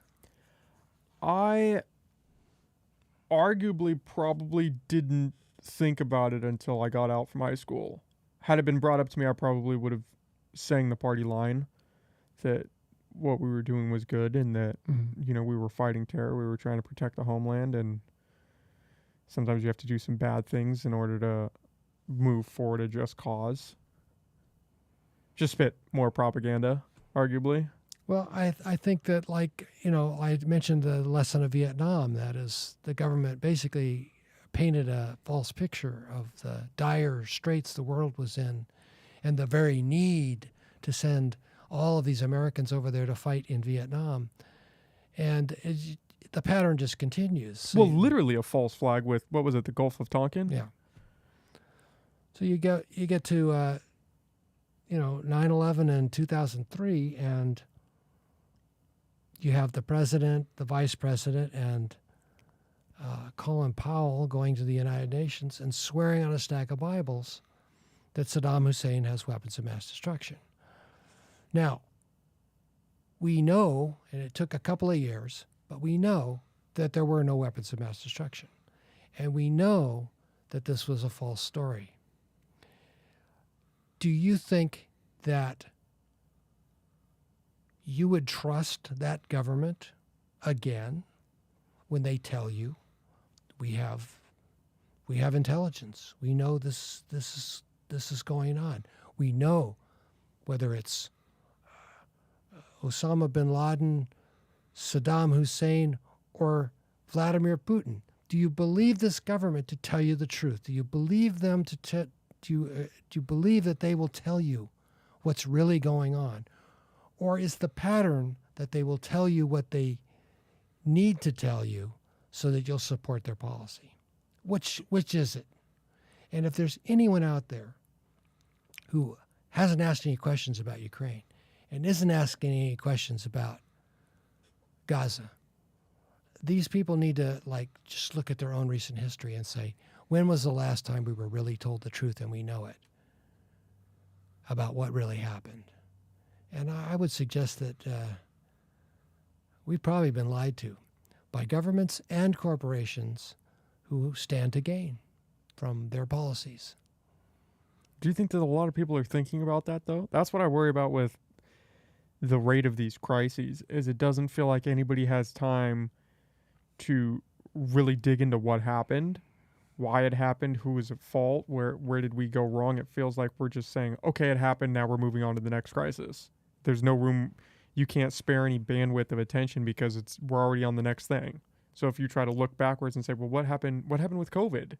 I arguably probably didn't think about it until I got out from high school. Had it been brought up to me, I probably would have sang the party line that what we were doing was good and that, we were fighting terror. We were trying to protect the homeland, and sometimes you have to do some bad things in order to move forward a just cause. Just spit more propaganda, arguably. Well, I think that, I mentioned the lesson of Vietnam. That is, the government basically painted a false picture of the dire straits the world was in and the very need to send all of these Americans over there to fight in Vietnam. And the pattern just continues. So Well, literally a false flag with, what was it, the Gulf of Tonkin? Yeah. So you get to 9/11 in 2003, and you have the president, the vice president, and Colin Powell going to the United Nations and swearing on a stack of Bibles that Saddam Hussein has weapons of mass destruction. Now, we know, and it took a couple of years, but we know that there were no weapons of mass destruction. And we know that this was a false story. Do you think that you would trust that government again when they tell you we have intelligence? We know this is going on. We know whether it's Osama bin Laden, Saddam Hussein, or Vladimir Putin. Do you believe this government to tell you the truth? Do you believe them do you believe that they will tell you what's really going on? Or is the pattern that they will tell you what they need to tell you so that you'll support their policy? Which is it? And if there's anyone out there who hasn't asked any questions about Ukraine and isn't asking any questions about Gaza, these people need to just look at their own recent history and say, when was the last time we were really told the truth and we know it about what really happened? And I would suggest that we've probably been lied to by governments and corporations who stand to gain from their policies. Do you think that a lot of people are thinking about that, though? That's what I worry about with the rate of these crises, is it doesn't feel like anybody has time to really dig into what happened, why it happened, who was at fault, where did we go wrong. It feels like we're just saying, okay, it happened, now we're moving on to the next crisis. There's no room, you can't spare any bandwidth of attention because we're already on the next thing. So if you try to look backwards and say, well, what happened with COVID?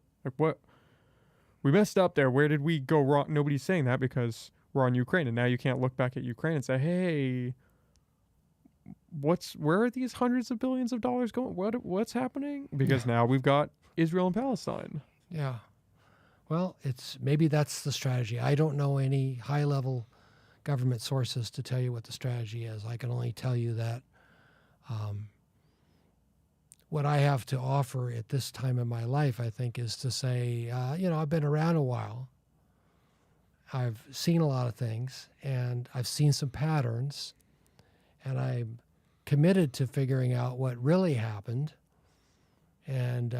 We messed up there, where did we go wrong? Nobody's saying that because we're on Ukraine, and now you can't look back at Ukraine and say, hey, where are these hundreds of billions of dollars going? What's happening? Because now we've got Israel and Palestine. Yeah. Well, maybe that's the strategy. I don't know any high-level government sources to tell you what the strategy is. I can only tell you that what I have to offer at this time in my life, I think, is to say, I've been around a while. I've seen a lot of things, and I've seen some patterns, and I'm committed to figuring out what really happened. And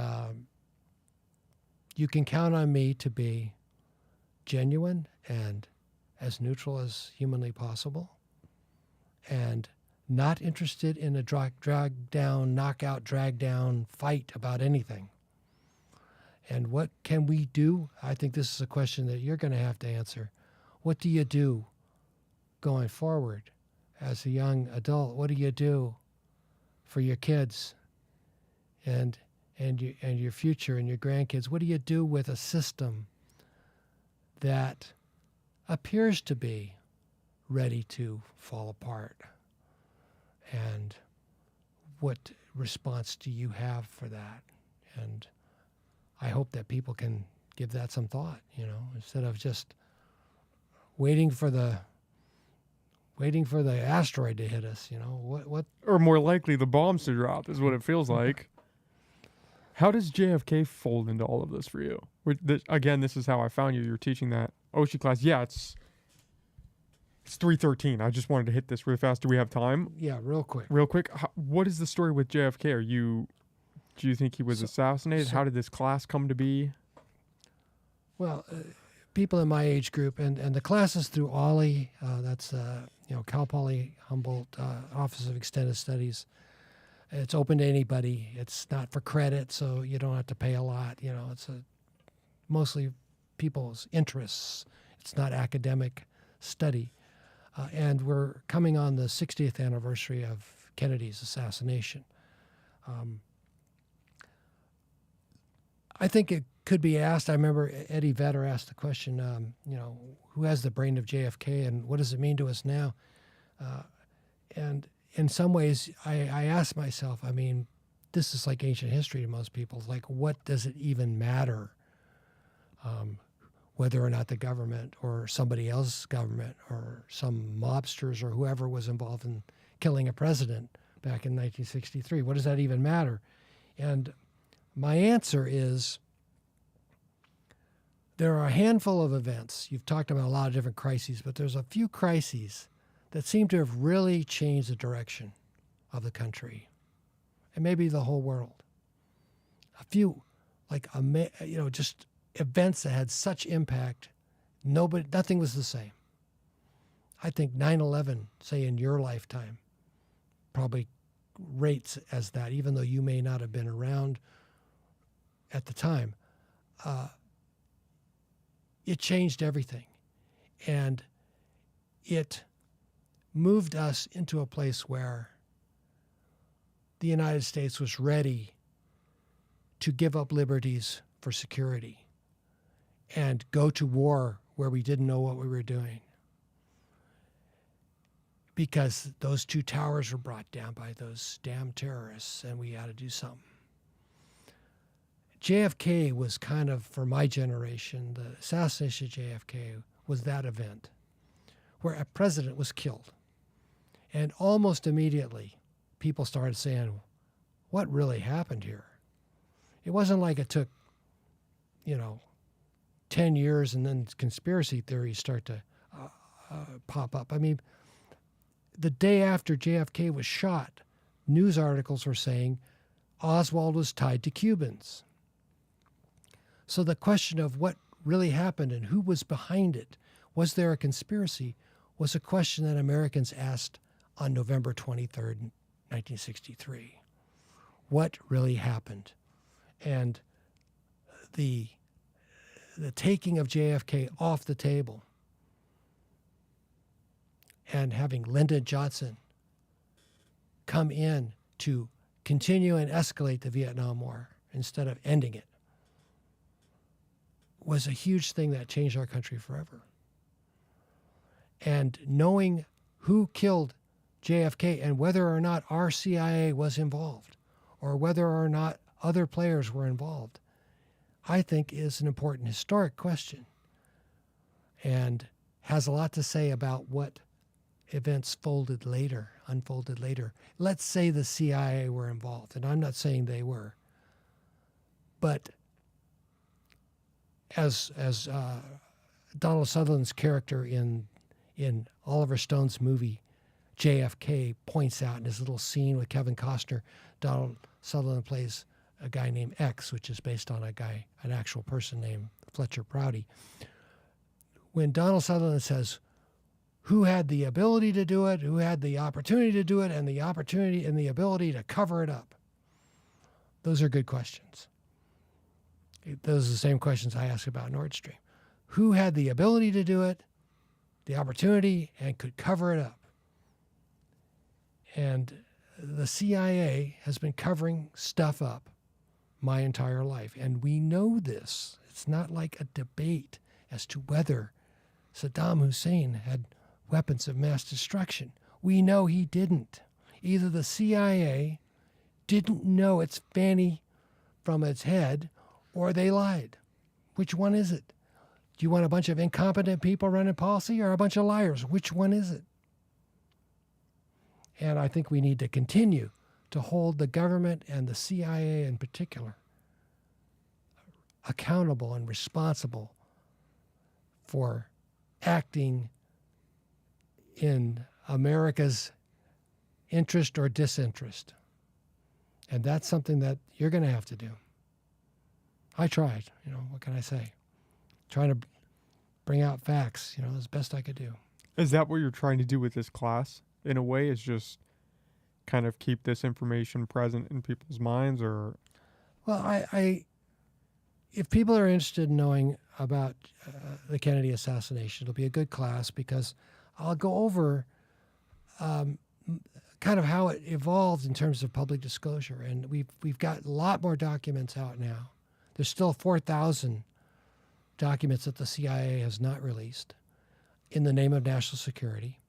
you can count on me to be genuine and as neutral as humanly possible, and not interested in a drag down, knockout, drag down fight about anything. And what can we do? I think this is a question that you're going to have to answer. What do you do going forward as a young adult, what do you do for your kids and your future and your grandkids? What do you do with a system that appears to be ready to fall apart? And what response do you have for that? And I hope that people can give that some thought, instead of just waiting for the asteroid to hit us, what Or more likely, the bombs to drop is what it feels like. How does JFK fold into all of this for you? Again, this is how I found you. You're teaching that Oshi class. Yeah, it's 3:13. I just wanted to hit this really fast. Do we have time? Yeah, real quick. Real quick. What is the story with JFK? Do you think he was assassinated? How did this class come to be? Well, people in my age group, and the classes through OLLI, that's Cal Poly Humboldt Office of Extended Studies. It's open to anybody. It's not for credit, so you don't have to pay a lot. It's mostly people's interests. It's not academic study. And we're coming on the 60th anniversary of Kennedy's assassination. I think it could be asked. I remember Eddie Vedder asked the question, who has the brain of JFK and what does it mean to us now? And in some ways, I ask myself, this is like ancient history to most people. Like, what does it even matter whether or not the government or somebody else's government or some mobsters or whoever was involved in killing a president back in 1963? What does that even matter? And my answer is there are a handful of events. You've talked about a lot of different crises, but there's a few crises that seem to have really changed the direction of the country and maybe the whole world. A few, just events that had such impact, nothing was the same. I think 9/11, say in your lifetime, probably rates as that, even though you may not have been around at the time. It changed everything. And it moved us into a place where the United States was ready to give up liberties for security and go to war where we didn't know what we were doing. Because those two towers were brought down by those damn terrorists, and we had to do something. JFK was kind of, for my generation, the assassination of JFK was that event where a president was killed. And almost immediately, people started saying, what really happened here? It wasn't like it took, 10 years and then conspiracy theories start to pop up. The day after JFK was shot, news articles were saying Oswald was tied to Cubans. So the question of what really happened and who was behind it, was there a conspiracy, was a question that Americans asked on November 23rd, 1963. What really happened? And the taking of JFK off the table and having Lyndon Johnson come in to continue and escalate the Vietnam War instead of ending it was a huge thing that changed our country forever. And knowing who killed JFK and whether or not our CIA was involved or whether or not other players were involved, I think is an important historic question and has a lot to say about what events unfolded later. Let's say the CIA were involved, and I'm not saying they were, but as Donald Sutherland's character in Oliver Stone's movie JFK points out in his little scene with Kevin Costner, Donald Sutherland plays a guy named X, which is based on an actual person named Fletcher Prouty. When Donald Sutherland says, who had the ability to do it, who had the opportunity to do it, and the opportunity and the ability to cover it up? Those are good questions. Those are the same questions I ask about Nord Stream. Who had the ability to do it, the opportunity, and could cover it up? And the CIA has been covering stuff up my entire life. And we know this. It's not like a debate as to whether Saddam Hussein had weapons of mass destruction. We know he didn't. Either the CIA didn't know its fanny from its head, or they lied. Which one is it? Do you want a bunch of incompetent people running policy or a bunch of liars? Which one is it? And I think we need to continue to hold the government and the CIA in particular accountable and responsible for acting in America's interest or disinterest. And that's something that you're going to have to do. I tried, what can I say? Trying to bring out facts, as best I could do. Is that what you're trying to do with this class? In a way, is just kind of keep this information present in people's minds, or? Well, if people are interested in knowing about the Kennedy assassination, it'll be a good class because I'll go over kind of how it evolved in terms of public disclosure, and we've got a lot more documents out now. There's still 4,000 documents that the CIA has not released in the name of national security.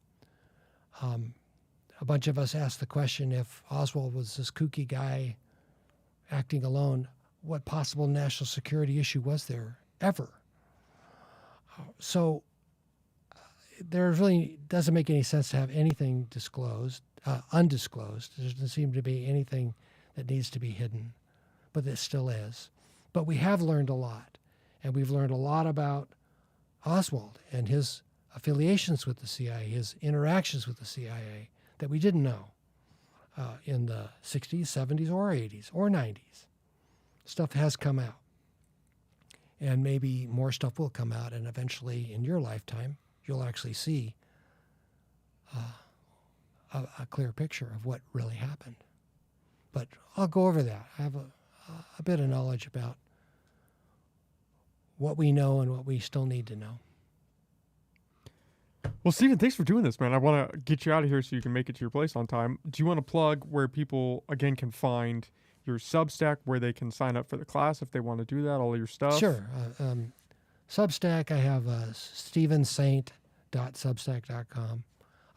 A bunch of us asked the question, if Oswald was this kooky guy acting alone, what possible national security issue was there ever? So there really doesn't make any sense to have anything disclosed, undisclosed. There doesn't seem to be anything that needs to be hidden, but there still is. But we have learned a lot, and we've learned a lot about Oswald and his affiliations with the CIA, his interactions with the CIA that we didn't know in the 60s, 70s, or 80s, or 90s. Stuff has come out. And maybe more stuff will come out, and eventually in your lifetime, you'll actually see a clear picture of what really happened. But I'll go over that. I have a bit of knowledge about what we know and what we still need to know. Well, Stephen, thanks for doing this, man. I want to get you out of here so you can make it to your place on time. Do you want to plug where people, again, can find your Substack, where they can sign up for the class if they want to do that, all your stuff? Sure. Substack, I have stephensaint.substack.com.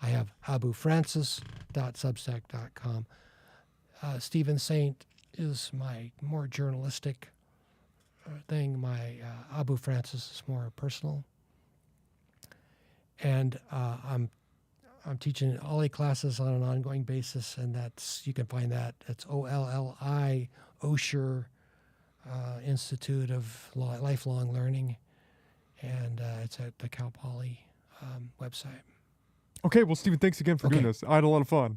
I have abufrancis.substack.com. Stephen Saint is my more journalistic thing. My Abu Francis is more personal. And I'm teaching OLLI classes on an ongoing basis, and you can find that. It's OLLI, Osher Institute of Lifelong Learning, and it's at the Cal Poly website. Okay, well, Stephen, thanks again for doing this. I had a lot of fun.